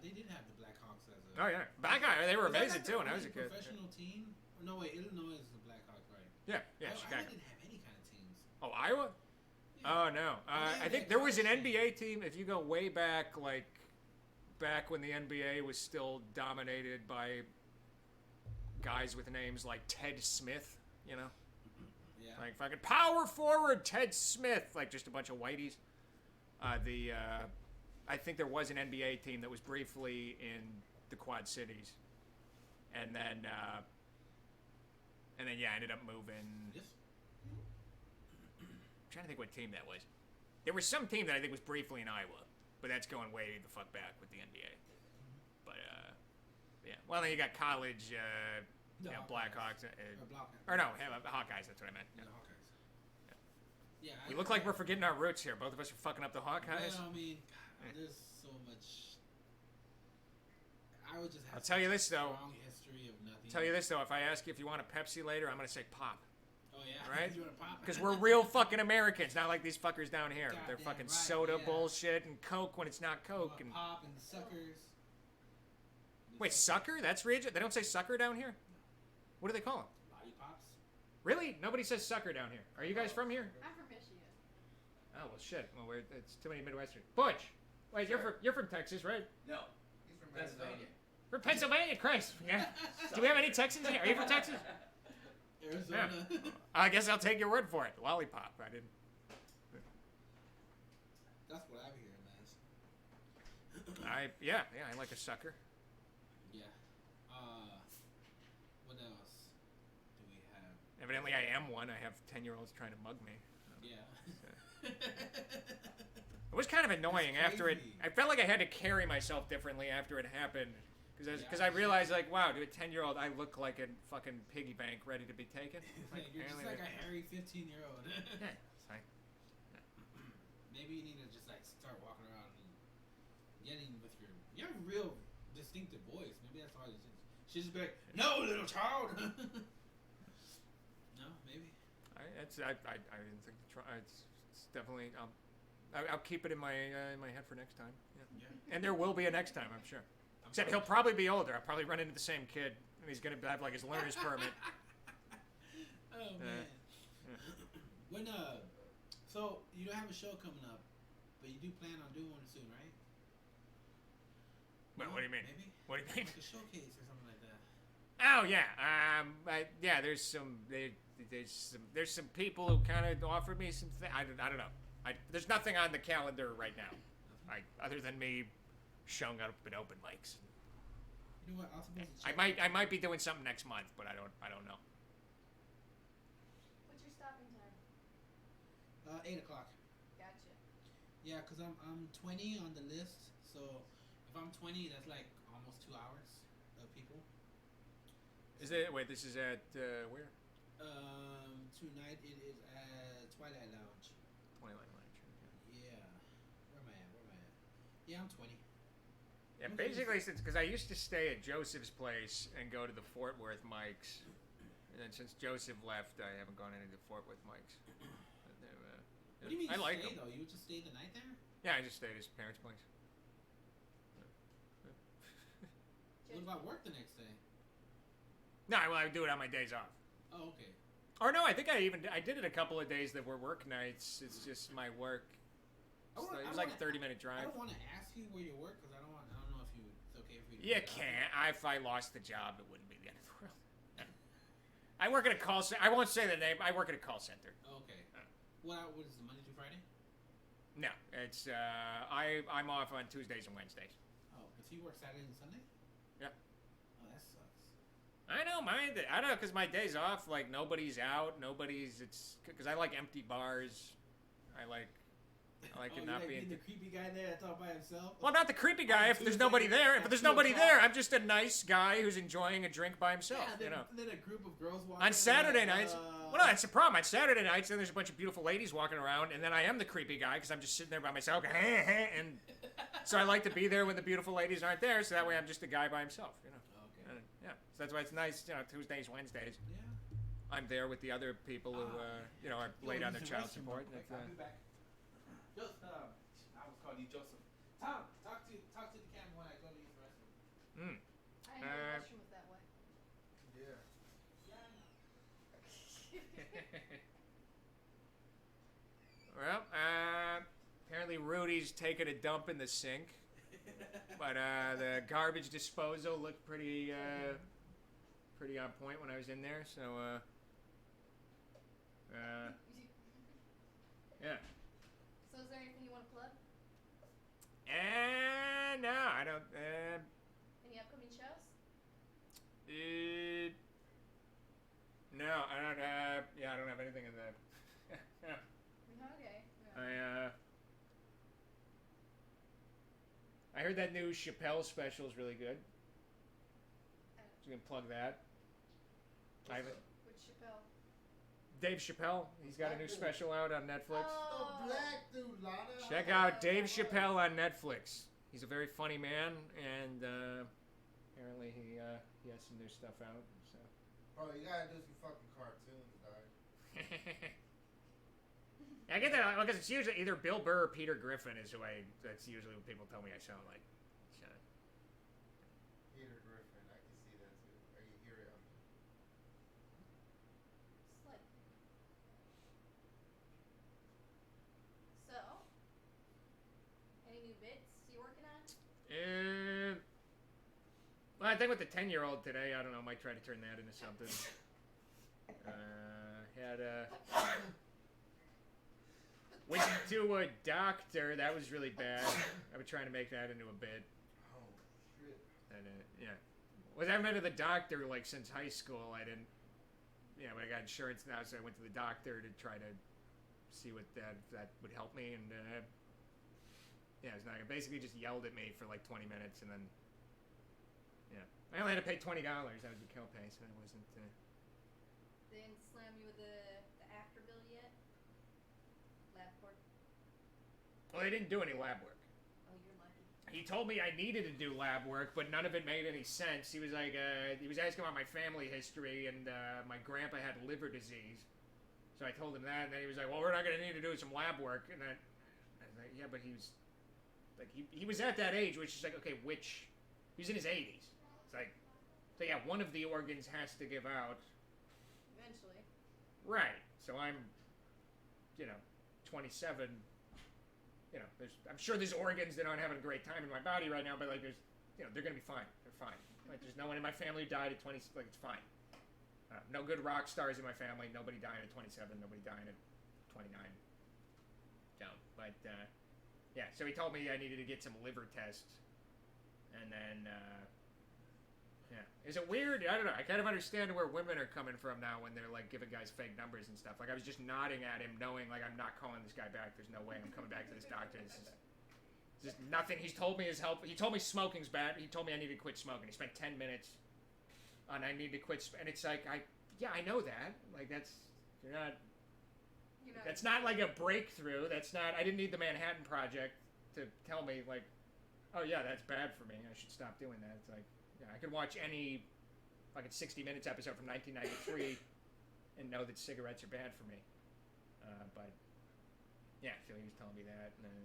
[SPEAKER 1] They did have the Blackhawks as a.
[SPEAKER 3] Oh yeah, Blackhawks. They were
[SPEAKER 1] Was that
[SPEAKER 3] amazing
[SPEAKER 1] like
[SPEAKER 3] too
[SPEAKER 1] the
[SPEAKER 3] when I was a
[SPEAKER 1] only
[SPEAKER 3] kid.
[SPEAKER 1] Professional team? Oh, no, wait. Illinois is the Blackhawks, right?
[SPEAKER 3] Yeah, yeah,
[SPEAKER 1] Iowa
[SPEAKER 3] Chicago.
[SPEAKER 1] didn't have any kind of teams.
[SPEAKER 3] Oh, Iowa?
[SPEAKER 1] Yeah.
[SPEAKER 3] Oh no.
[SPEAKER 1] Yeah,
[SPEAKER 3] I think
[SPEAKER 1] they
[SPEAKER 3] there was an
[SPEAKER 1] college team.
[SPEAKER 3] NBA team. If you go way back, like back when the NBA was still dominated by guys with names like Ted Smith, you know,
[SPEAKER 1] Yeah.
[SPEAKER 3] like fucking power forward Ted Smith, like just a bunch of whiteys. I think there was an NBA team that was briefly in the Quad Cities, and then yeah, ended up moving.
[SPEAKER 1] Yes.
[SPEAKER 3] I'm trying to think what team that was. There was some team that I think was briefly in Iowa, but that's going way the fuck back with the NBA. But yeah. Well, then you got college,
[SPEAKER 1] The
[SPEAKER 3] yeah,
[SPEAKER 1] Hawkeyes.
[SPEAKER 3] Blackhawks,
[SPEAKER 1] Or Blackhawks.
[SPEAKER 3] or no, Hawkeyes. That's what I meant.
[SPEAKER 1] The
[SPEAKER 3] Yeah.
[SPEAKER 1] Hawkeyes. Yeah.
[SPEAKER 3] We look like we're forgetting our roots here. Both of us are fucking up the Hawkeyes.
[SPEAKER 1] Well, I mean, God, there's so much. I would just have.
[SPEAKER 3] I'll tell you this, though.
[SPEAKER 1] Strong history of nothing.
[SPEAKER 3] Tell you this though, if I ask you if you want a Pepsi later, I'm gonna say pop.
[SPEAKER 1] Oh yeah.
[SPEAKER 3] Right?
[SPEAKER 1] You wanna pop?
[SPEAKER 3] Because we're real fucking Americans, not like these fuckers down here. They're
[SPEAKER 1] Goddamn
[SPEAKER 3] fucking
[SPEAKER 1] right,
[SPEAKER 3] soda
[SPEAKER 1] yeah.
[SPEAKER 3] bullshit and Coke when it's not Coke. And
[SPEAKER 1] pop and suckers.
[SPEAKER 3] wait, sucker? That's region? They don't say sucker down here? What do they call them?
[SPEAKER 1] Lollipops.
[SPEAKER 3] Really? Nobody says sucker down here. Are you guys from here?
[SPEAKER 2] I'm from Michigan.
[SPEAKER 3] Oh well, shit. Well, it's too many Midwestern. Butch, wait, you're from Texas, right?
[SPEAKER 4] No,
[SPEAKER 5] He's from
[SPEAKER 4] Pennsylvania.
[SPEAKER 3] From Pennsylvania, Christ. Yeah. Do we have any Texans here? Are you from Texas?
[SPEAKER 1] Arizona.
[SPEAKER 3] I guess I'll take your word for it. Lollipop. I didn't.
[SPEAKER 1] That's what I'm hearing, man.
[SPEAKER 3] Yeah, I like a sucker.
[SPEAKER 1] Yeah. What else do we have?
[SPEAKER 3] Evidently, I am one. I have 10-year-olds trying to mug me.
[SPEAKER 1] Yeah.
[SPEAKER 3] It was kind of annoying
[SPEAKER 1] That's
[SPEAKER 3] after it.
[SPEAKER 1] crazy.
[SPEAKER 3] I felt like I had to carry myself differently after it happened. Because
[SPEAKER 1] Yeah.
[SPEAKER 3] I realized, like, wow, to a 10-year-old, I look like a fucking piggy bank ready to be taken.
[SPEAKER 1] Like, you're just
[SPEAKER 3] apparently
[SPEAKER 1] like a hairy 15-year-old.
[SPEAKER 3] yeah, it's like,
[SPEAKER 1] Maybe you need to just like start walking around and getting with your real distinctive voice. Maybe that's all it is. She's just be like, "No, little child." No, maybe.
[SPEAKER 3] I didn't think it's definitely. I'll keep it in my head for next time. Yeah.
[SPEAKER 1] Yeah.
[SPEAKER 3] And there will be a next time, I'm sure. Except he'll probably be older. I'll probably run into the same kid, and he's gonna have like his learner's permit.
[SPEAKER 1] Oh man. When so you don't have a show coming up, but you do plan on doing one soon, right?
[SPEAKER 3] Well,
[SPEAKER 1] No?
[SPEAKER 3] what do you mean?
[SPEAKER 1] Maybe
[SPEAKER 3] What do you mean?
[SPEAKER 1] like a showcase or something like that.
[SPEAKER 3] Oh yeah, yeah. There's some people who kind of offered me some. I don't know. There's nothing on the calendar right now. Other than me showing up at open mics.
[SPEAKER 1] You know what? I was supposed to
[SPEAKER 3] I
[SPEAKER 1] check.
[SPEAKER 3] might be doing something next month, but I don't know.
[SPEAKER 2] What's your stopping time?
[SPEAKER 1] 8 o'clock.
[SPEAKER 2] Gotcha.
[SPEAKER 1] Yeah, cause I'm 20 on the list. So if I'm 20, that's like almost 2 hours of people.
[SPEAKER 3] Is it? Wait, this is at where?
[SPEAKER 1] Tonight it is at Twilight Lounge.
[SPEAKER 3] Twilight Lounge. Okay.
[SPEAKER 1] Yeah. Where am I at? Yeah, I'm 20.
[SPEAKER 3] Yeah,
[SPEAKER 1] Okay.
[SPEAKER 3] basically, because I used to stay at Joseph's place and go to the Fort Worth mics, and then since Joseph left, I haven't gone into the Fort Worth mics. But
[SPEAKER 1] What do you mean
[SPEAKER 3] I like
[SPEAKER 1] stay
[SPEAKER 3] them.
[SPEAKER 1] though? You would just stay the night there?
[SPEAKER 3] Yeah, I just stayed at his parents' place.
[SPEAKER 1] What about work the next day?
[SPEAKER 3] No, well, I would do it on my days off.
[SPEAKER 1] Oh, okay.
[SPEAKER 3] Or no, I think I did it a couple of days that were work nights. It's just my work.
[SPEAKER 1] I wanna-
[SPEAKER 3] It
[SPEAKER 1] I
[SPEAKER 3] was like a
[SPEAKER 1] wanna-
[SPEAKER 3] 30-minute
[SPEAKER 1] I
[SPEAKER 3] drive.
[SPEAKER 1] don't want to ask you where you work because I don't know if it's okay for you. To
[SPEAKER 3] You
[SPEAKER 1] bring it up.
[SPEAKER 3] can't. If I lost the job, it wouldn't be the end of the world. I work at a call center. I won't say the name. I work at a call center.
[SPEAKER 1] Oh, okay. What is the Monday through Friday?
[SPEAKER 3] No, it's I'm off on Tuesdays and Wednesdays.
[SPEAKER 1] Oh, because he works Saturday and Sunday?
[SPEAKER 3] Yeah.
[SPEAKER 1] Oh, that sucks.
[SPEAKER 3] I know I don't know, because my days off, like, nobody's out, it's because I like empty bars. I like it not being
[SPEAKER 1] the creepy guy there that's all by himself.
[SPEAKER 3] Well, not the creepy guy. If there's nobody there, I'm just a nice guy who's enjoying a drink by himself.
[SPEAKER 1] Yeah,
[SPEAKER 3] you know.
[SPEAKER 1] Then a group of girls walking
[SPEAKER 3] On Saturday nights. Well, no, that's the problem. On Saturday nights, then there's a bunch of beautiful ladies walking around, and then I am the creepy guy because I'm just sitting there by myself, and so I like to be there when the beautiful ladies aren't there, so that way I'm just a guy by himself. You know.
[SPEAKER 1] Okay.
[SPEAKER 3] Yeah. So that's why it's nice. You know, Tuesdays, Wednesdays.
[SPEAKER 1] Yeah.
[SPEAKER 3] I'm there with the other people who, are late on their child support.
[SPEAKER 1] I'll be back. Just, I was calling you Joseph. Tom, talk to the camera when I go to use the restroom.
[SPEAKER 2] I didn't know the restroom was that way.
[SPEAKER 5] Yeah.
[SPEAKER 3] Well, apparently Rudy's taking a dump in the sink, but the garbage disposal looked pretty on point when I was in there. So, yeah.
[SPEAKER 2] So is there anything you want to plug?
[SPEAKER 3] No, I don't.
[SPEAKER 2] Any upcoming shows?
[SPEAKER 3] No, I don't. I don't have anything in the.
[SPEAKER 2] Okay. Yeah.
[SPEAKER 3] I heard that new Chappelle special is really good. So you can plug that. I haven't.
[SPEAKER 2] Which Chappelle?
[SPEAKER 3] Dave Chappelle. He's got a new special out on Netflix.
[SPEAKER 2] Oh.
[SPEAKER 5] The black dude, Lana.
[SPEAKER 3] Check out Dave Chappelle on Netflix. He's a very funny man, and apparently he has some new stuff out. So.
[SPEAKER 5] Bro, you gotta do some fucking cartoons, dog.
[SPEAKER 3] I get that because it's usually either Bill Burr or Peter Griffin is who that's usually what people tell me I sound like. So.
[SPEAKER 5] Peter Griffin, I can see that too. I can hear it on me.
[SPEAKER 2] Slick. So, any new bits you working on?
[SPEAKER 3] Well, I think with the 10-year-old today, I don't know, might try to turn that into something. Went to a doctor. That was really bad. I was trying to make that into a bit.
[SPEAKER 5] Oh, shit.
[SPEAKER 3] And yeah, I haven't been to the doctor like since high school. I didn't. Yeah, but I got insurance now, so I went to the doctor to try to see what that would help me. And yeah, it's not. Basically, just yelled at me for like 20 minutes, and then yeah, I only had to pay $20. That was the copay, so it wasn't.
[SPEAKER 2] They didn't slam you with the after bill yet? LabCorp?
[SPEAKER 3] Well, they didn't do any lab work.
[SPEAKER 2] Oh, you're lucky.
[SPEAKER 3] He told me I needed to do lab work, but none of it made any sense. He was like, he was asking about my family history, and my grandpa had liver disease. So I told him that, and then he was like, well, we're not going to need to do some lab work. And I was like, yeah, but he was, like, he was at that age, which is like, okay, he was in his 80s. It's like, so yeah, one of the organs has to give out.
[SPEAKER 2] Eventually.
[SPEAKER 3] Right. So I'm, 27. I'm sure there's organs that aren't having a great time in my body right now, but like they're gonna be fine. They're fine. Like there's no one in my family who died at 20. Like it's fine. No good rock stars in my family. Nobody dying at 27. Nobody dying at 29. So, but yeah. So he told me I needed to get some liver tests, and then yeah. Is it weird? I don't know. I kind of understand where women are coming from now when they're like giving guys fake numbers and stuff. Like I was just nodding at him, knowing like I'm not calling this guy back. There's no way I'm coming back to this doctor. This is just nothing. He's told me his help. He told me smoking's bad. He told me I need to quit smoking. He spent 10 minutes on I need to quit. And it's like I know that. Like that's that's not like a breakthrough. That's not. I didn't need the Manhattan Project to tell me like, oh yeah, that's bad for me. I should stop doing that. It's like. Yeah, I could watch any fucking 60 Minutes episode from 1993 and know that cigarettes are bad for me. But yeah, so he was telling me that, and then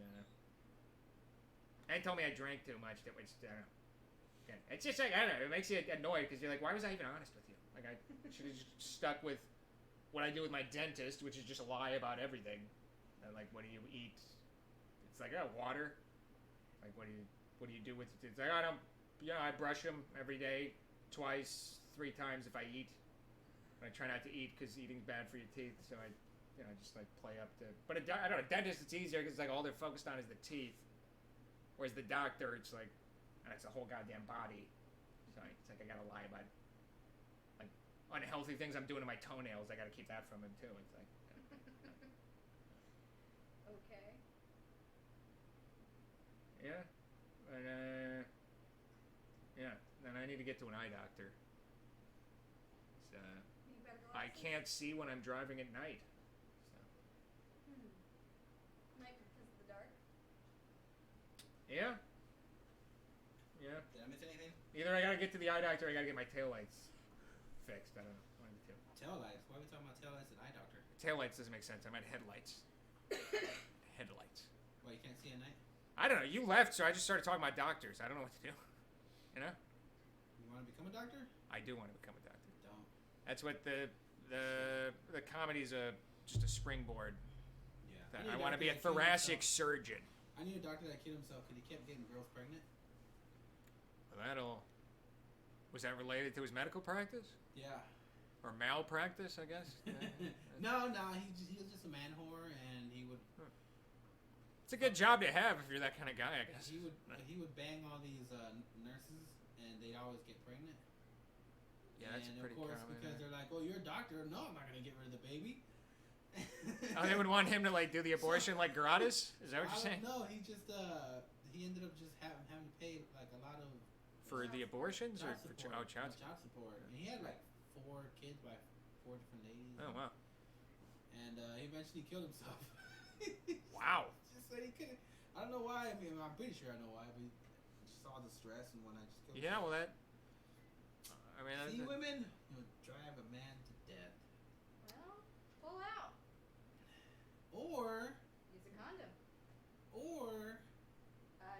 [SPEAKER 3] he told me I drank too much. That was I don't know. Yeah, it's just like I don't know. It makes you annoyed because you're like, why was I even honest with you? Like I should have just stuck with what I do with my dentist, which is just lie about everything. And like, what do you eat? It's like water. Like what do you do with it? It's like I don't. Yeah, I brush them every day, twice, 3 times if I eat. I try not to eat because eating's bad for your teeth, so I just like play up to. But I don't know, dentist it's easier because like all they're focused on is the teeth, whereas the doctor it's like, it's the whole goddamn body. So it's like I gotta lie about like unhealthy things I'm doing to my toenails. I gotta keep that from him too. It's like.
[SPEAKER 2] Okay.
[SPEAKER 3] Yeah, but yeah. Then I need to get to an eye doctor. So,
[SPEAKER 2] You better go
[SPEAKER 3] I
[SPEAKER 2] outside.
[SPEAKER 3] can't see when I'm driving at night. So.
[SPEAKER 2] Night because of the dark.
[SPEAKER 3] Yeah. Yeah.
[SPEAKER 1] Did I miss anything?
[SPEAKER 3] Either I gotta get to the eye doctor or I gotta get my taillights fixed. I don't know. One of the two.
[SPEAKER 1] Tail lights. Why are we talking about tail lights and eye doctor?
[SPEAKER 3] Taillights doesn't make sense. I meant headlights. Headlights.
[SPEAKER 1] Why you can't see at night?
[SPEAKER 3] I don't know. You left, so I just started talking about doctors. I don't know what to do. You know?
[SPEAKER 1] You want to become a doctor?
[SPEAKER 3] I do want to become a doctor.
[SPEAKER 1] Don't.
[SPEAKER 3] That's what the comedy's just a springboard.
[SPEAKER 1] Yeah.
[SPEAKER 3] That I
[SPEAKER 1] need a
[SPEAKER 3] want to
[SPEAKER 1] doctor
[SPEAKER 3] be a
[SPEAKER 1] that killed
[SPEAKER 3] thoracic
[SPEAKER 1] himself.
[SPEAKER 3] surgeon.
[SPEAKER 1] I need a doctor that killed himself because he kept getting girls pregnant.
[SPEAKER 3] Well, was that related to his medical practice?
[SPEAKER 1] Yeah.
[SPEAKER 3] Or malpractice, I guess?
[SPEAKER 1] No, he was just a man whore, and he would.
[SPEAKER 3] It's a good job to have if you're that kind of guy, I guess.
[SPEAKER 1] He would bang all these nurses, and they'd always get pregnant.
[SPEAKER 3] Yeah, that's
[SPEAKER 1] and
[SPEAKER 3] pretty
[SPEAKER 1] of course,
[SPEAKER 3] common.
[SPEAKER 1] because they're like, "Oh, you're a doctor." No, I'm not gonna get rid of the baby.
[SPEAKER 3] Oh, they would want him to like do the abortion like gratis? Is that what you're saying?
[SPEAKER 1] No, he just he ended up just having to pay like a lot of
[SPEAKER 3] For the abortions or
[SPEAKER 1] child
[SPEAKER 3] for
[SPEAKER 1] support.
[SPEAKER 3] child
[SPEAKER 1] Child support. And he had like 4 kids by 4 different ladies.
[SPEAKER 3] Oh wow!
[SPEAKER 1] And he eventually killed himself.
[SPEAKER 3] Wow.
[SPEAKER 1] Just so he couldn't. I don't know why. I mean, I'm pretty sure I know why, but just saw the stress and when I just killed
[SPEAKER 3] Yeah,
[SPEAKER 1] myself.
[SPEAKER 3] well that. I mean,
[SPEAKER 1] See,
[SPEAKER 3] that,
[SPEAKER 1] women, drive a man to death.
[SPEAKER 2] Well, pull out.
[SPEAKER 1] Or
[SPEAKER 2] Use a condom.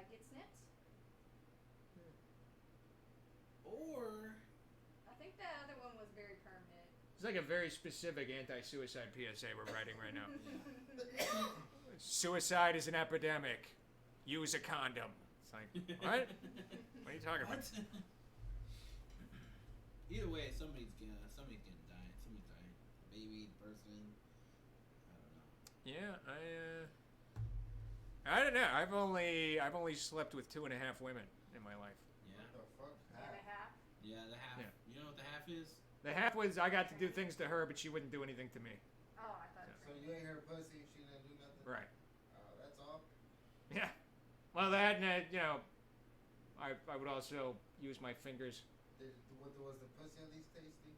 [SPEAKER 2] Get snipped.
[SPEAKER 1] Or
[SPEAKER 2] I think that other one was very permanent.
[SPEAKER 3] it's like a very specific anti-suicide PSA we're writing right now. Suicide is an epidemic. Use a condom. It's like, what? What are you talking about?
[SPEAKER 1] What? Either way, somebody's gonna die. Somebody's dying. Baby, person. I don't know.
[SPEAKER 3] Yeah, I don't know. I've only slept with 2.5 women in my life.
[SPEAKER 1] Yeah.
[SPEAKER 5] What the fuck?
[SPEAKER 2] And a half.
[SPEAKER 1] Yeah, the half.
[SPEAKER 3] Yeah.
[SPEAKER 1] You know what the half is?
[SPEAKER 3] The half was I got to do things to her, but she wouldn't do anything to me.
[SPEAKER 2] Oh, I thought.
[SPEAKER 5] So you ate her pussy and she didn't do nothing?
[SPEAKER 3] Right.
[SPEAKER 5] That's all?
[SPEAKER 3] Yeah. Well, that and I would also use my fingers.
[SPEAKER 5] Was the pussy at least tasty?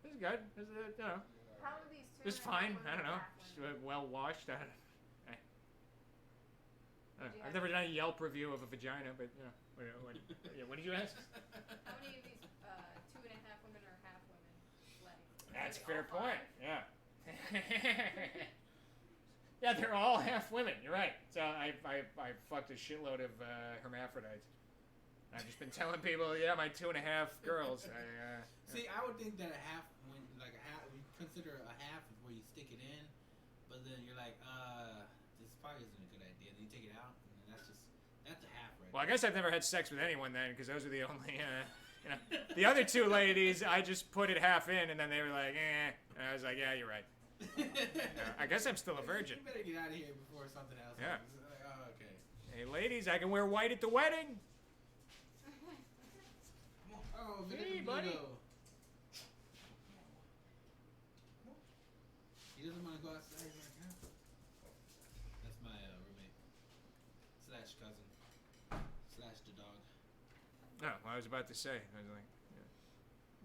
[SPEAKER 3] It's good. It's,
[SPEAKER 2] How are these two?
[SPEAKER 3] it's
[SPEAKER 2] and a half
[SPEAKER 3] fine.
[SPEAKER 2] women
[SPEAKER 3] I don't know.
[SPEAKER 2] half
[SPEAKER 3] Just,
[SPEAKER 2] women?
[SPEAKER 3] well washed.
[SPEAKER 2] Did you
[SPEAKER 3] I've
[SPEAKER 2] have-
[SPEAKER 3] never done a Yelp review of a vagina, but what did you ask?
[SPEAKER 2] How many of these 2.5 women are half women? Like,
[SPEAKER 3] That's a
[SPEAKER 2] maybe
[SPEAKER 3] fair
[SPEAKER 2] all
[SPEAKER 3] point.
[SPEAKER 2] five?
[SPEAKER 3] Yeah. Yeah, they're all half women. You're right. So I fucked a shitload of hermaphrodites. I've just been telling people, yeah, my 2.5 girls.
[SPEAKER 1] See, I would think that a half, we consider a half is where you stick it in, but then you're like, this probably isn't a good idea. Then you take it out, and then that's a half, right?
[SPEAKER 3] Well, I guess I've never had sex with anyone then, because those are the only, the other 2 ladies, I just put it half in, and then they were like, eh. And I was like, yeah, you're right. I guess I'm still a virgin.
[SPEAKER 1] You better get out of here before something else
[SPEAKER 3] Yeah.
[SPEAKER 1] happens. Like, oh, okay.
[SPEAKER 3] Hey, ladies, I can wear white at the wedding.
[SPEAKER 1] Oh,
[SPEAKER 3] Hey,
[SPEAKER 1] Vito.
[SPEAKER 3] buddy.
[SPEAKER 1] He doesn't want to go outside right now. That's my roommate. / cousin. / the dog.
[SPEAKER 3] No, I was about to say. I was like,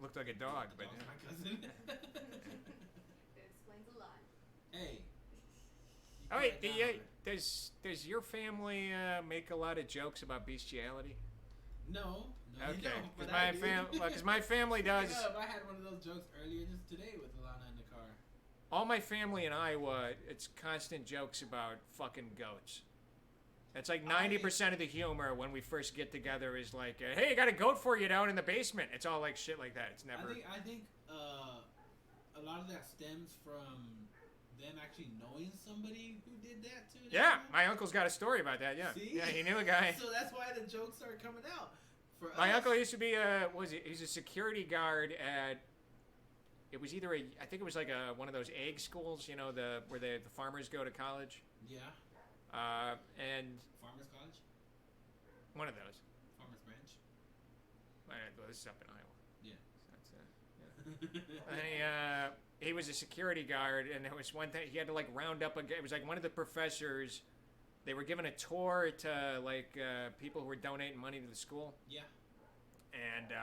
[SPEAKER 3] looked like a dog,
[SPEAKER 1] The
[SPEAKER 3] but
[SPEAKER 1] dog's
[SPEAKER 3] yeah.
[SPEAKER 1] my cousin.
[SPEAKER 2] It explains a lot.
[SPEAKER 1] Hey.
[SPEAKER 3] Oh wait,
[SPEAKER 1] You can't
[SPEAKER 3] does your family make a lot of jokes about bestiality?
[SPEAKER 1] No, you
[SPEAKER 3] Okay,
[SPEAKER 1] don't, but
[SPEAKER 3] because my family does.
[SPEAKER 1] I had one of those jokes earlier just today with Alana in the car.
[SPEAKER 3] All my family in Iowa, it's constant jokes about fucking goats. It's like 90% of the humor when we first get together is like, hey, I got a goat for you down in the basement. It's all like shit like that. It's never.
[SPEAKER 1] I think a lot of that stems from them actually knowing somebody who did that too.
[SPEAKER 3] Yeah, my uncle's got a story about that. Yeah,
[SPEAKER 1] See?
[SPEAKER 3] yeah, he knew a guy.
[SPEAKER 1] So that's why the jokes are coming out. For
[SPEAKER 3] My
[SPEAKER 1] us,
[SPEAKER 3] uncle used to be he's a security guard at it was either I think it was like one of those egg schools, you know, where the farmers go to college.
[SPEAKER 1] Yeah.
[SPEAKER 3] And
[SPEAKER 1] Farmers College.
[SPEAKER 3] one of those.
[SPEAKER 1] Farmers Branch.
[SPEAKER 3] Well, this is up in Iowa.
[SPEAKER 1] Yeah.
[SPEAKER 3] So that's and he was a security guard, and there was one thing he had to like round up it was like one of the professors. They were giving a tour to like people who were donating money to the school.
[SPEAKER 1] Yeah.
[SPEAKER 3] And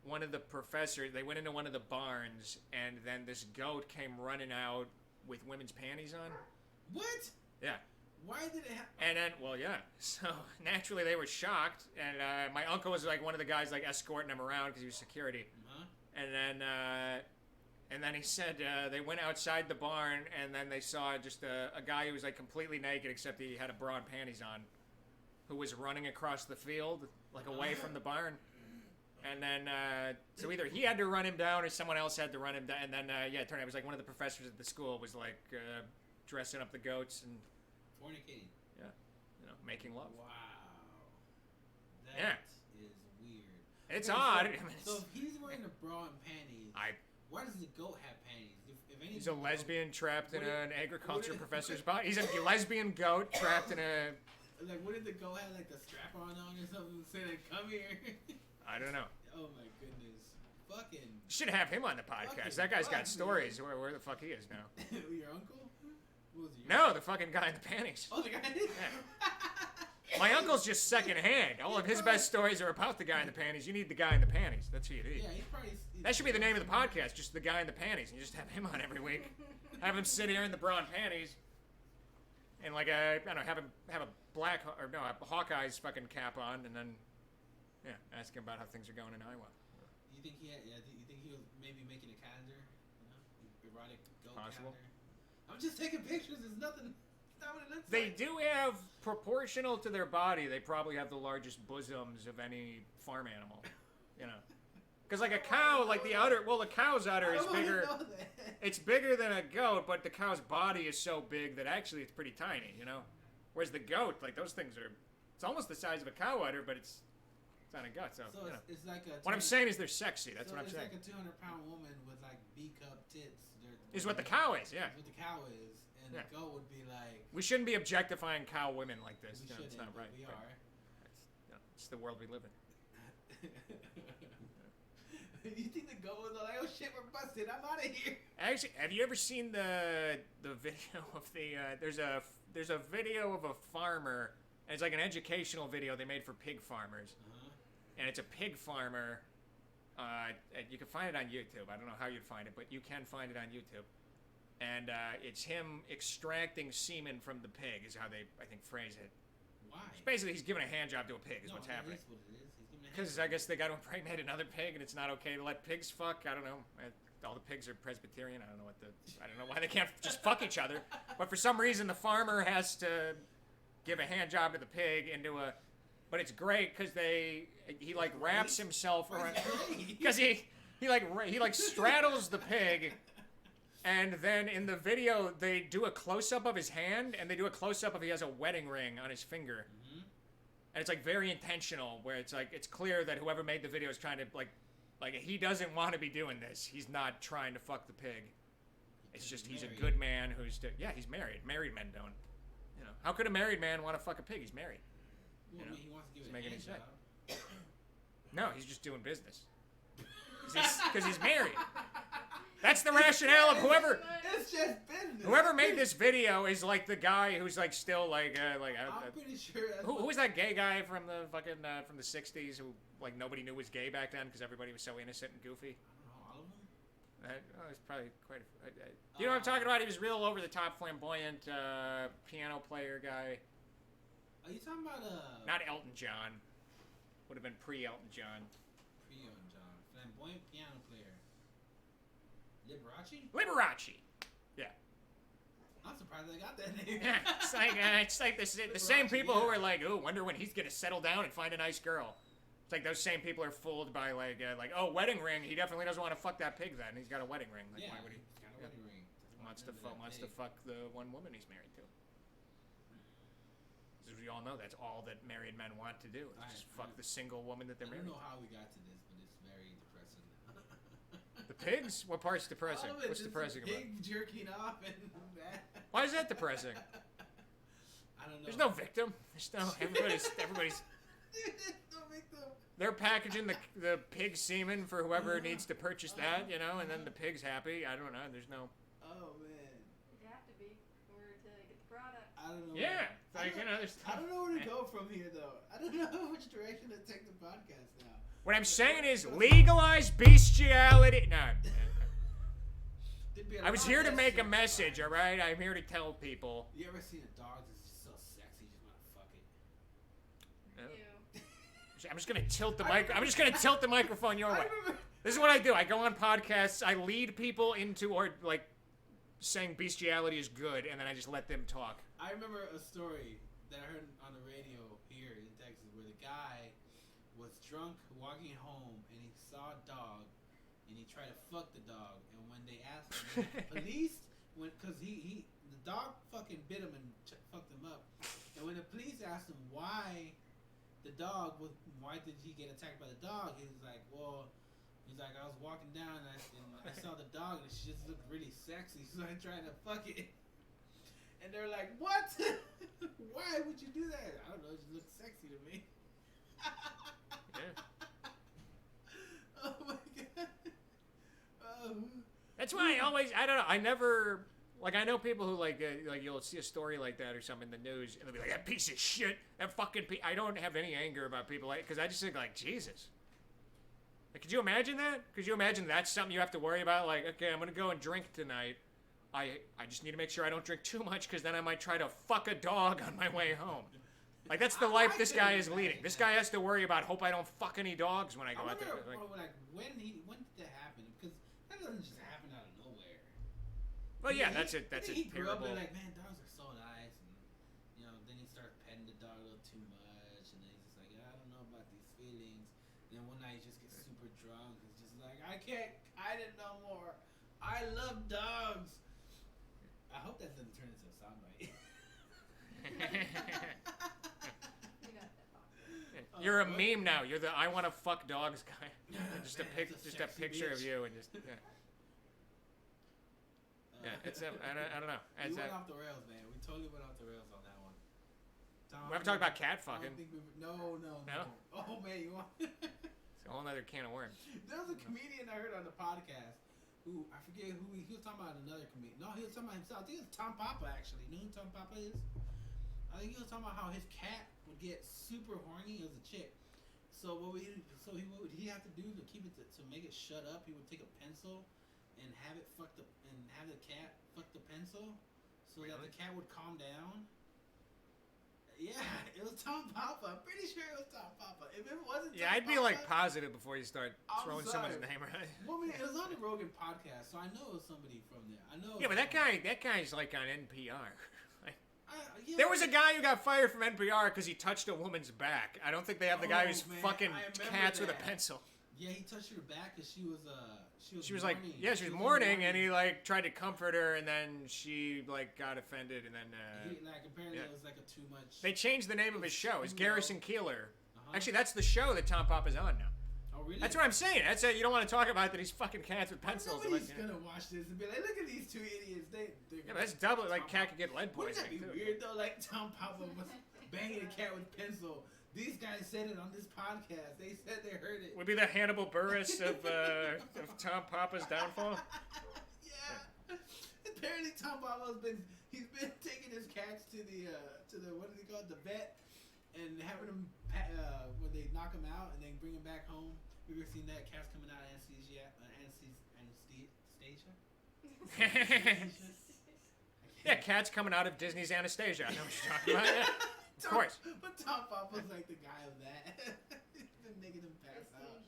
[SPEAKER 3] one of the professors, they went into one of the barns, and then this goat came running out with women's panties on.
[SPEAKER 1] What?
[SPEAKER 3] Yeah.
[SPEAKER 1] Why did it happen?
[SPEAKER 3] And then, well, yeah. So naturally they were shocked, and my uncle was like one of the guys like escorting him around because he was security.
[SPEAKER 1] Uh-huh.
[SPEAKER 3] And then he said they went outside the barn, and then they saw just a guy who was like completely naked except he had a bra and panties on, who was running across the field like away from the barn. And then, so either he had to run him down or someone else had to run him down. And then, it turned out it was like one of the professors at the school was like dressing up the goats and
[SPEAKER 1] fornicating.
[SPEAKER 3] Yeah, you know, making love.
[SPEAKER 1] Wow.
[SPEAKER 3] Yeah.
[SPEAKER 1] That is weird.
[SPEAKER 3] It's
[SPEAKER 1] Okay,
[SPEAKER 3] odd.
[SPEAKER 1] So,
[SPEAKER 3] I mean,
[SPEAKER 1] so if he's wearing a bra and panties, why does the goat have panties? If any,
[SPEAKER 3] he's a lesbian trapped in an agriculture
[SPEAKER 1] what
[SPEAKER 3] professor's body. He's a lesbian goat trapped in a...
[SPEAKER 1] Like, what did the goat have, like, the strap-on on or something and say, like, come here?
[SPEAKER 3] I don't know.
[SPEAKER 1] Oh, my goodness. Fucking...
[SPEAKER 3] Should have him on the podcast. That guy's got stories. Where the fuck he is now.
[SPEAKER 1] Your uncle? What was it,
[SPEAKER 3] No, the fucking guy in the panties.
[SPEAKER 1] Oh, the guy?
[SPEAKER 3] Yeah. My uncle's just secondhand. All of his best stories are about the guy in the panties. You need the guy in the panties. That's who you need.
[SPEAKER 1] Yeah, he's probably...
[SPEAKER 3] That should be the name of the podcast, just the guy in the panties. And you just have him on every week. Have him sit here in the bra and panties. And like I don't know, have a Hawkeye's fucking cap on, and then ask him about how things are going in Iowa.
[SPEAKER 1] You think he was maybe making a calendar, you know, erotic goat
[SPEAKER 3] Possible.
[SPEAKER 1] calendar? I'm just taking pictures. There's nothing. It's not what it looks
[SPEAKER 3] They
[SPEAKER 1] like.
[SPEAKER 3] do have, proportional to their body, they probably have the largest bosoms of any farm animal. You know, because like a cow, like the cow's udder is bigger. It's bigger than a goat, but the cow's body is so big that actually it's pretty tiny, you know? Whereas the goat, like those things are, it's almost the size of a cow udder, but it's not a gut, so you know.
[SPEAKER 1] It's like a...
[SPEAKER 3] What I'm saying is they're sexy, that's what I'm saying.
[SPEAKER 1] It's like a 200-pound woman with like B-cup tits.
[SPEAKER 3] Is what the cow is, yeah.
[SPEAKER 1] Is what the cow is, and the goat would be like...
[SPEAKER 3] We shouldn't be objectifying cow women like this.
[SPEAKER 1] We
[SPEAKER 3] No,
[SPEAKER 1] shouldn't,
[SPEAKER 3] it's not right.
[SPEAKER 1] we
[SPEAKER 3] but
[SPEAKER 1] are.
[SPEAKER 3] It's the world we live in.
[SPEAKER 1] You think the goat was like, oh shit, we're busted, I'm out of here.
[SPEAKER 3] Actually, have you ever seen the video of the there's a video of a farmer, and it's like an educational video they made for pig farmers. And it's a pig farmer. You can find it on YouTube. I don't know how you'd find it, but you can find it on YouTube. And it's him extracting semen from the pig is how they, I think, phrase it.
[SPEAKER 1] Why?
[SPEAKER 3] Basically, he's giving a hand job to a pig is what's happening.
[SPEAKER 1] That is what it is.
[SPEAKER 3] Because I guess they got to impregnate another pig, and it's not okay to let pigs fuck. I don't know. All the pigs are Presbyterian. I don't know why they can't just fuck each other. But for some reason, the farmer has to give a hand job to the pig into a. But it's great because he like wraps himself around. Because he straddles the pig, and then in the video they do a close up of his hand, and they do a close up of he has a wedding ring on his finger. And it's like very intentional, where it's like it's clear that whoever made the video is trying to like he doesn't want to be doing this. He's not trying to fuck the pig. It's just he's a good man who's he's married. Married men don't. You know, how could a married man want to fuck a pig? He's married.
[SPEAKER 1] Well,
[SPEAKER 3] You know?
[SPEAKER 1] he wants to give
[SPEAKER 3] Doesn't
[SPEAKER 1] it
[SPEAKER 3] make
[SPEAKER 1] a
[SPEAKER 3] any
[SPEAKER 1] hand
[SPEAKER 3] sense.
[SPEAKER 1] job.
[SPEAKER 3] No, he's just doing business. Because he's married. That's the rationale of whoever.
[SPEAKER 1] It's just business.
[SPEAKER 3] Whoever made this video is like the guy who's like still like
[SPEAKER 1] I'm pretty sure.
[SPEAKER 3] who was that gay guy from the fucking from the '60s who like nobody knew was gay back then because everybody was so innocent and goofy.
[SPEAKER 1] All of them.
[SPEAKER 3] It's probably quite. You know what I'm talking about? He was real over the top, flamboyant piano player guy.
[SPEAKER 1] Are you talking about
[SPEAKER 3] Not Elton John. Would have been pre-Elton John.
[SPEAKER 1] Pre-Elton John, flamboyant piano player.
[SPEAKER 3] Liberace. Yeah.
[SPEAKER 1] I'm surprised I got that name.
[SPEAKER 3] Yeah. It's like the same people who are like, oh, wonder when he's gonna settle down and find a nice girl. It's like those same people are fooled by like oh, wedding ring. He definitely doesn't want to fuck that pig then. He's got a wedding ring. Like, why would he?
[SPEAKER 1] He's got a wedding ring.
[SPEAKER 3] Wants to fuck the one woman he's married to. As we all know, that's all that married men want to do. Is just fuck the single woman that they're married
[SPEAKER 1] I don't know
[SPEAKER 3] to.
[SPEAKER 1] how we got to this, but it's very depressing.
[SPEAKER 3] The The pigs? What part's depressing?
[SPEAKER 1] All of it,
[SPEAKER 3] What's
[SPEAKER 1] just
[SPEAKER 3] depressing
[SPEAKER 1] the
[SPEAKER 3] about it?
[SPEAKER 1] pig jerking off and
[SPEAKER 3] Why is that depressing?
[SPEAKER 1] I don't know.
[SPEAKER 3] There's no victim. There's no everybody's.
[SPEAKER 1] No victim.
[SPEAKER 3] They're packaging the pig semen for whoever needs to purchase that, you know, and then the pig's happy. I don't know. There's no.
[SPEAKER 1] Oh man.
[SPEAKER 2] You have to be in order to get the product.
[SPEAKER 1] I don't know.
[SPEAKER 3] Yeah, like you know, there's.
[SPEAKER 1] I don't know where to go from here though. I don't know which direction to take the podcast now.
[SPEAKER 3] What I'm saying is legalize bestiality. No. I was here to make a message, all right? I'm here to tell people.
[SPEAKER 1] You ever seen a dog that's just so sexy, you just want to fuck it?
[SPEAKER 2] Ew.
[SPEAKER 3] I'm just gonna tilt the mic. I'm just gonna tilt the microphone your way. This is what I do. I go on podcasts. I lead people into or like saying bestiality is good, and then I just let them talk.
[SPEAKER 1] I remember a story that I heard on the radio here in Texas where the guy was drunk walking home and he saw a dog and he tried to fuck the dog, and when they asked him, police, because the dog fucking bit him and fucked him up, and when the police asked him why did he get attacked by the dog, he was like, well, he's like, I was walking down and I saw the dog and she just looked really sexy, so I tried to fuck it. And they're like, what? Why would you do that? I don't know, it just looked sexy to me.
[SPEAKER 3] Yeah.
[SPEAKER 1] Oh my god.
[SPEAKER 3] That's why I don't know. I never, like, I know people who, like you'll see a story like that or something in the news, and they'll be like, that piece of shit, that fucking I don't have any anger about people like, because I just think, like, Jesus. Like, could you imagine that? Could you imagine that's something you have to worry about? Like, okay, I'm going to go and drink tonight. I just need to make sure I don't drink too much, because then I might try to fuck a dog on my way home. Like, that's the life this guy is leading. This guy has to worry about, hope I don't fuck any dogs when I go out there.
[SPEAKER 1] Like, when did that happen? Because that doesn't just happen out of nowhere.
[SPEAKER 3] Well, yeah, that's it. That's
[SPEAKER 1] he grew up
[SPEAKER 3] terrible.
[SPEAKER 1] and like, man, dogs are so nice, and you know, then he started petting the dog a little too much, and then he's just like, yeah, I don't know about these feelings. And then one night he just gets super drunk. He's just like, I can't hide it no more. I love dogs. I hope that doesn't turn into a soundbite.
[SPEAKER 3] You're a meme now. You're the I want to fuck dogs guy. Just a picture of you and just yeah. It's I don't know.
[SPEAKER 1] We went off the rails, man. We totally went off the rails on that one.
[SPEAKER 3] We haven't talked about cat fucking.
[SPEAKER 1] No. Oh man, you want?
[SPEAKER 3] It's a whole other can of worms.
[SPEAKER 1] There was a comedian I heard on the podcast who I forget who he was talking about another comedian. No, he was talking about himself. I think it's Tom Papa actually. You know who Tom Papa is? I think he was talking about how his cat would get super horny as a chick. So what he would have to do to keep it to make it shut up? He would take a pencil and have it have the cat fuck the pencil, so that the cat would calm down. Yeah, it was Tom Papa. I'm pretty sure it was Tom Papa. If it wasn't,
[SPEAKER 3] yeah,
[SPEAKER 1] Tom
[SPEAKER 3] I'd be
[SPEAKER 1] Papa,
[SPEAKER 3] like positive before you start throwing someone's name around.
[SPEAKER 1] Well, I mean, it was on the Rogan podcast, so I know it was somebody from there. I know.
[SPEAKER 3] Yeah, but that guy's like on NPR.
[SPEAKER 1] Yeah.
[SPEAKER 3] There was a guy who got fired from NPR because he touched a woman's back. I don't think they have the guy who's fucking cats with a pencil.
[SPEAKER 1] Yeah, he touched her back because she was
[SPEAKER 3] like, yeah, she was mourning, and he like tried to comfort her, and then she like got offended, and then
[SPEAKER 1] apparently it was like a too much.
[SPEAKER 3] They changed the name of his show. It's Garrison Keillor. Actually, that's the show that Tom Papa's on now.
[SPEAKER 1] Oh really?
[SPEAKER 3] That's what I'm saying. That's it. You don't want to talk about that he's fucking cats with pencils.
[SPEAKER 1] Nobody's gonna watch this and be like, look at these two idiots.
[SPEAKER 3] Yeah, but that's double. Like cat could get lead poisoning.
[SPEAKER 1] Wouldn't that be weird though? Like Tom Papa was banging a cat with pencil. These guys said it on this podcast. They said they heard it.
[SPEAKER 3] Would be the Hannibal Buress of Tom Papa's downfall.
[SPEAKER 1] Yeah. Apparently Tom Papa's been taking his cats to the what do they call it, the vet, and having them when they knock them out and then bring them back home. Have you ever seen that? Cats coming out of anesthesia?
[SPEAKER 3] Yeah, cats coming out of Disney's Anastasia. I know what you're talking about. Yeah. Of course.
[SPEAKER 1] But Tom Papa's like the guy of that. He's been making them pass out.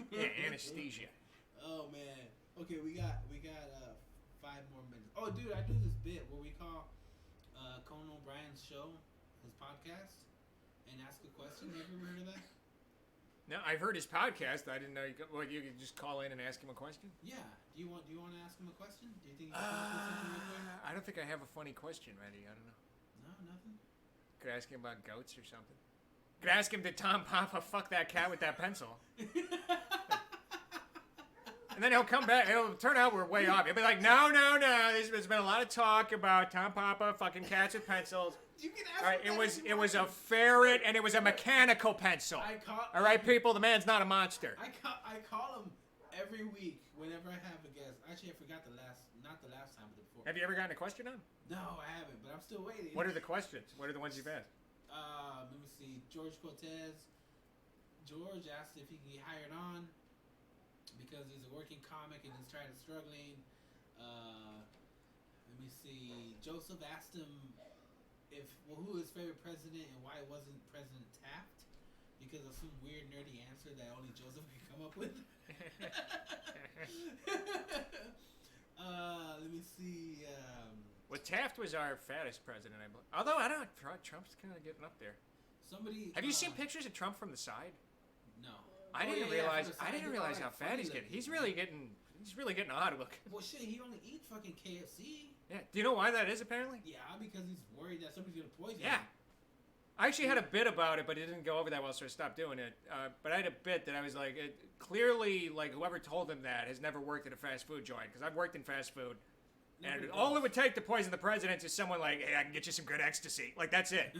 [SPEAKER 3] Yeah, anesthesia.
[SPEAKER 1] Oh man. Okay, we got 5 more minutes. Oh dude, I do this bit where we call Conan O'Brien's show, his podcast, and ask a question. Have you ever heard of that?
[SPEAKER 3] No, I've heard his podcast. I didn't know you could just call in and ask him a question.
[SPEAKER 1] Yeah. Do you want to ask him a question? Do you think you can come up with something real quick?
[SPEAKER 3] I don't think I have a funny question ready. I don't know.
[SPEAKER 1] No, nothing.
[SPEAKER 3] Could ask him about goats or something. Could ask him, did Tom Papa fuck that cat with that pencil? And then he'll come back. It'll turn out we're way off. He'll be like, no. There's been a lot of talk about Tom Papa fucking cats with pencils.
[SPEAKER 1] You can ask
[SPEAKER 3] All right,
[SPEAKER 1] him that
[SPEAKER 3] it was a ferret and it was a mechanical pencil. All right, people, the man's not a monster.
[SPEAKER 1] I call him every week whenever I have a guest. Actually, I forgot not the last time, but the before.
[SPEAKER 3] Have you ever gotten a question on?
[SPEAKER 1] No, I haven't, but I'm still waiting.
[SPEAKER 3] What are the questions? What are the ones you've asked?
[SPEAKER 1] Let me see. George Cortez. George asked if he can get hired on because he's a working comic and he's trying to struggling. Let me see. Joseph asked him who his favorite president and why it wasn't President Taft because of some weird nerdy answer that only Joseph could come up with. Let me see.
[SPEAKER 3] Well, Taft was our fattest president, I believe. Although I don't know, Trump's kind of getting up there. Have you seen pictures of Trump from the side?
[SPEAKER 1] No.
[SPEAKER 3] I didn't realize how fat he's getting. He's really getting odd looking.
[SPEAKER 1] Well, shit, he only eats fucking KFC.
[SPEAKER 3] Yeah. Do you know why that is? Apparently.
[SPEAKER 1] Yeah, because he's worried that somebody's gonna poison him.
[SPEAKER 3] Yeah. I actually had a bit about it, but it didn't go over that well, so I stopped doing it. But I had a bit that I was like, clearly, like whoever told him that has never worked at a fast food joint because I've worked in fast food. And all it would take to poison the president is someone like, hey, I can get you some good ecstasy. Like, that's it.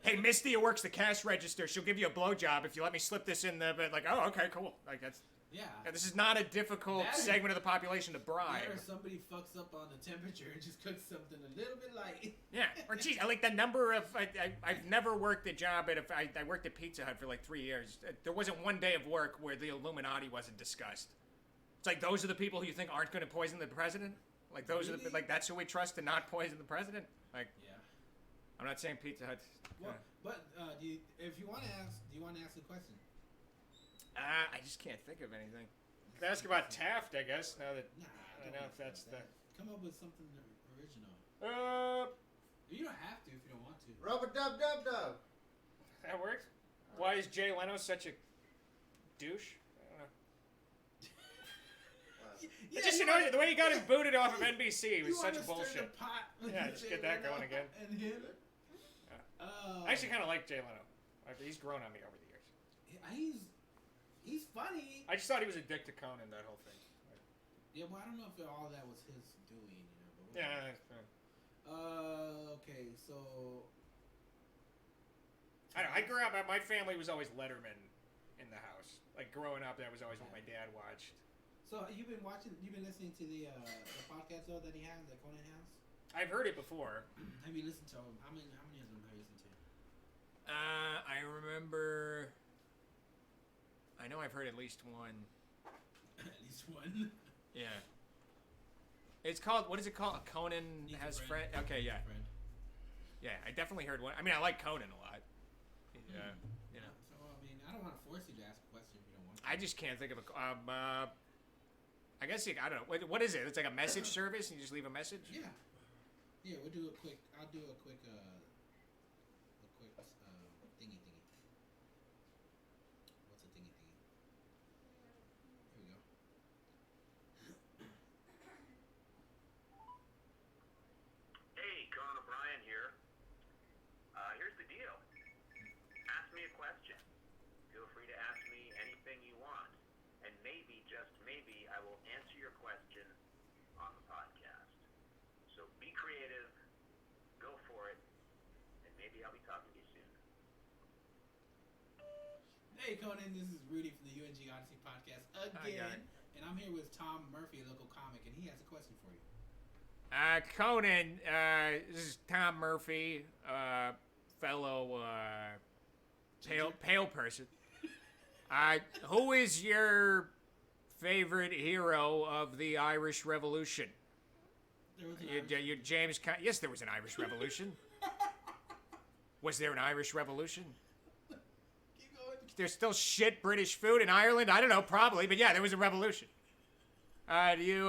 [SPEAKER 3] Hey, Misty, who works the cash register, she'll give you a blowjob if you let me slip this in the... But like, oh, okay, cool. Like, that's... Yeah. This is not a difficult segment of the population to bribe.
[SPEAKER 1] Or somebody fucks up on the temperature and just cooks something a little bit light.
[SPEAKER 3] Yeah. Or, geez, I like the number of... I've never worked a job at... I worked at Pizza Hut for like 3 years. There wasn't one day of work where the Illuminati wasn't discussed. It's like those are the people who you think aren't going to poison the president. Like those are the, like that's who we trust to not poison the president. Like, yeah. I'm not saying Pizza Hut.
[SPEAKER 1] Well, but if you want to ask, do you want to ask a question?
[SPEAKER 3] I just can't think of anything. You can ask about Taft, I guess. Now that I know if that's the.
[SPEAKER 1] Come up with something original. You don't have to if you don't want to.
[SPEAKER 5] Rub-a-dub-dub-dub.
[SPEAKER 3] That works. Why is Jay Leno such a douche? Yeah, just the way he got him booted off of NBC was such bullshit. Yeah, just get that going again.
[SPEAKER 1] And him.
[SPEAKER 3] I actually kind of like Jay Leno. He's grown on me over the years.
[SPEAKER 1] He's funny.
[SPEAKER 3] I just thought he was a dick to Conan, that whole thing.
[SPEAKER 1] Yeah, well, I don't know if all that was his doing, you know. But
[SPEAKER 3] yeah, that's fair.
[SPEAKER 1] Okay, so.
[SPEAKER 3] I don't know. I grew up. My family was always Letterman in the house. Like growing up, that was always what my dad watched.
[SPEAKER 1] So you've been listening to the podcast though that he has, that Conan has?
[SPEAKER 3] I've heard it before.
[SPEAKER 1] Have you listened to him? How many of them have you listened to?
[SPEAKER 3] I remember. I know I've heard at least one.
[SPEAKER 1] At least one.
[SPEAKER 3] Yeah. It's called. What is it called? Conan has friend. Okay, yeah.
[SPEAKER 1] Friend.
[SPEAKER 3] Yeah, I definitely heard one. I mean, I like Conan a lot. Yeah. You know.
[SPEAKER 1] So I mean, I don't want to force you to ask a question if you don't want to.
[SPEAKER 3] I just can't think of a. I guess I don't know. What is it? It's like a message service, and you just leave a message.
[SPEAKER 1] Yeah. Yeah, we'll do a quick. I'll do a quick thingy. What's a thingy? Here we go.
[SPEAKER 6] Hey, Conan O'Brien here. Here's the deal. Ask me a question. Feel free to ask me anything you want. And maybe, just maybe, I will answer your question on the podcast. So be creative, go for it, and maybe I'll be talking to you soon.
[SPEAKER 1] Hey Conan, this is Rudy from the UNG Odyssey podcast again. And I'm here with Tom Murphy, a local comic, and he has a question for you.
[SPEAKER 3] Conan, this is Tom Murphy, fellow pale person. Who is your favorite hero of the Irish Revolution? You James. Yes, there was an Irish Revolution. Was there an Irish Revolution?
[SPEAKER 1] Keep going.
[SPEAKER 3] There's still shit British food in Ireland. I don't know, probably, but yeah, there was a revolution. Do you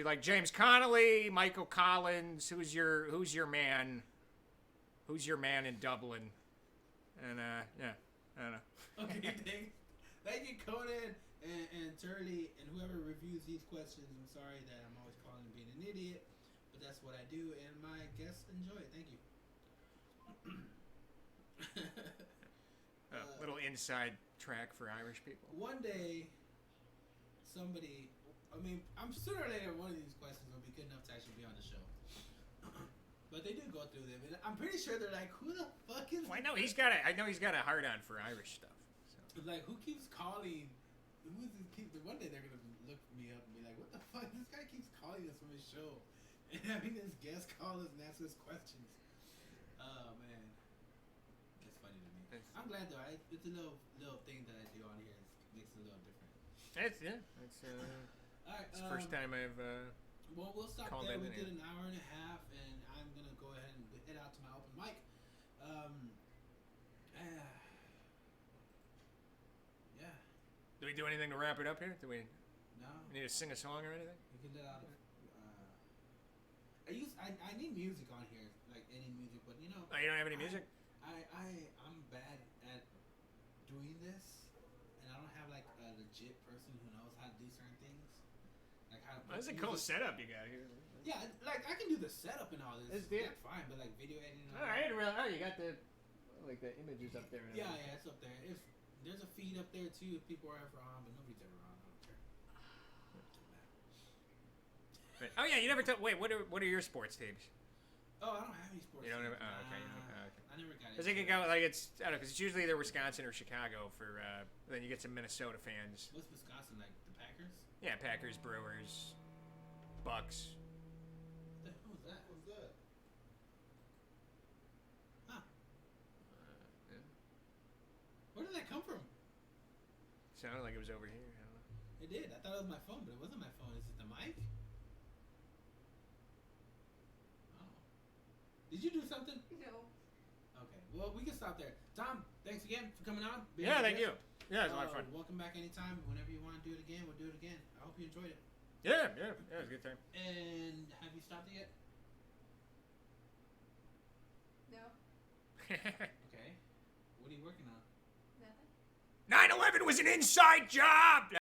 [SPEAKER 3] like James Connolly, Michael Collins? Who's your man? Who's your man in Dublin? And yeah, I don't know.
[SPEAKER 1] Okay, thank you, Conan and Turley, and whoever reviews these questions. I'm sorry that I'm always calling him being an idiot, but that's what I do, and my guests enjoy it. Thank you.
[SPEAKER 3] Little inside track for Irish people.
[SPEAKER 1] One day, somebody. I mean, I'm sooner or later one of these questions will be good enough to actually be on the show. But they do go through them, and I'm pretty sure they're like, "Who the fuck is?"
[SPEAKER 3] Well, I know he's got a hard on for Irish stuff. So.
[SPEAKER 1] Like, who keeps calling? Who is this? One day they're gonna look me up and be like, "What the fuck? This guy keeps calling us from his show." And having his guest call us and ask us questions. Oh man, that's funny to me. I'm glad though. It's a little thing that I do on here. It makes it a little different.
[SPEAKER 3] It's
[SPEAKER 1] All right.
[SPEAKER 3] it's the first time I've.
[SPEAKER 1] Well, we'll stop
[SPEAKER 3] called
[SPEAKER 1] there.
[SPEAKER 3] in
[SPEAKER 1] We did
[SPEAKER 3] here.
[SPEAKER 1] an hour and a half, and I'm gonna go ahead and head out to my open mic. Yeah.
[SPEAKER 3] Do we do anything to wrap it up here? Do we
[SPEAKER 1] No.
[SPEAKER 3] need to sing a song or anything?
[SPEAKER 1] We can let out. I need music on here, like any music, but you know.
[SPEAKER 3] Oh, you don't have any music?
[SPEAKER 1] I'm bad at doing this, and I don't have like a legit person who knows how to do certain things. Like how.
[SPEAKER 3] That's a cool setup you got here.
[SPEAKER 1] Yeah, like I can do the setup and all this.
[SPEAKER 3] It's good.
[SPEAKER 1] That's fine, but like video editing.
[SPEAKER 3] All right, oh, you got the images up there. And
[SPEAKER 1] Yeah,
[SPEAKER 3] everything.
[SPEAKER 1] yeah, it's up there. If there's a feed up there too, if people are ever on, but nobody's ever on. I don't care.
[SPEAKER 3] But, oh yeah, you never told. Wait, what are your sports teams?
[SPEAKER 1] Oh, I don't have any sports.
[SPEAKER 3] You don't
[SPEAKER 1] teams.
[SPEAKER 3] have. Oh, okay. Okay.
[SPEAKER 1] I never got it.
[SPEAKER 3] Because they could go like it's I don't know because it's usually either Wisconsin or Chicago for then you get some Minnesota fans.
[SPEAKER 1] What's Wisconsin like? The Packers?
[SPEAKER 3] Yeah, Packers, Brewers, Bucks.
[SPEAKER 1] What the hell was that?
[SPEAKER 5] What's that?
[SPEAKER 1] Huh?
[SPEAKER 3] Yeah.
[SPEAKER 1] Where did that come from?
[SPEAKER 3] Sounded like it was over here. I don't know.
[SPEAKER 1] It did. I thought it was my phone, but it wasn't my phone. Is it the mic? Oh. Did you do something?
[SPEAKER 2] No.
[SPEAKER 1] Okay. Well, we can stop there. Tom, thanks again for coming on.
[SPEAKER 3] Yeah, thank you. Yeah, it was a lot of fun.
[SPEAKER 1] Welcome back anytime. Whenever you want to do it again, we'll do it again. I hope you enjoyed it.
[SPEAKER 3] Yeah, it was a good time.
[SPEAKER 1] And have you stopped it yet?
[SPEAKER 2] No.
[SPEAKER 1] Okay. What are you working on?
[SPEAKER 2] Nothing.
[SPEAKER 3] 9/11 was an inside job.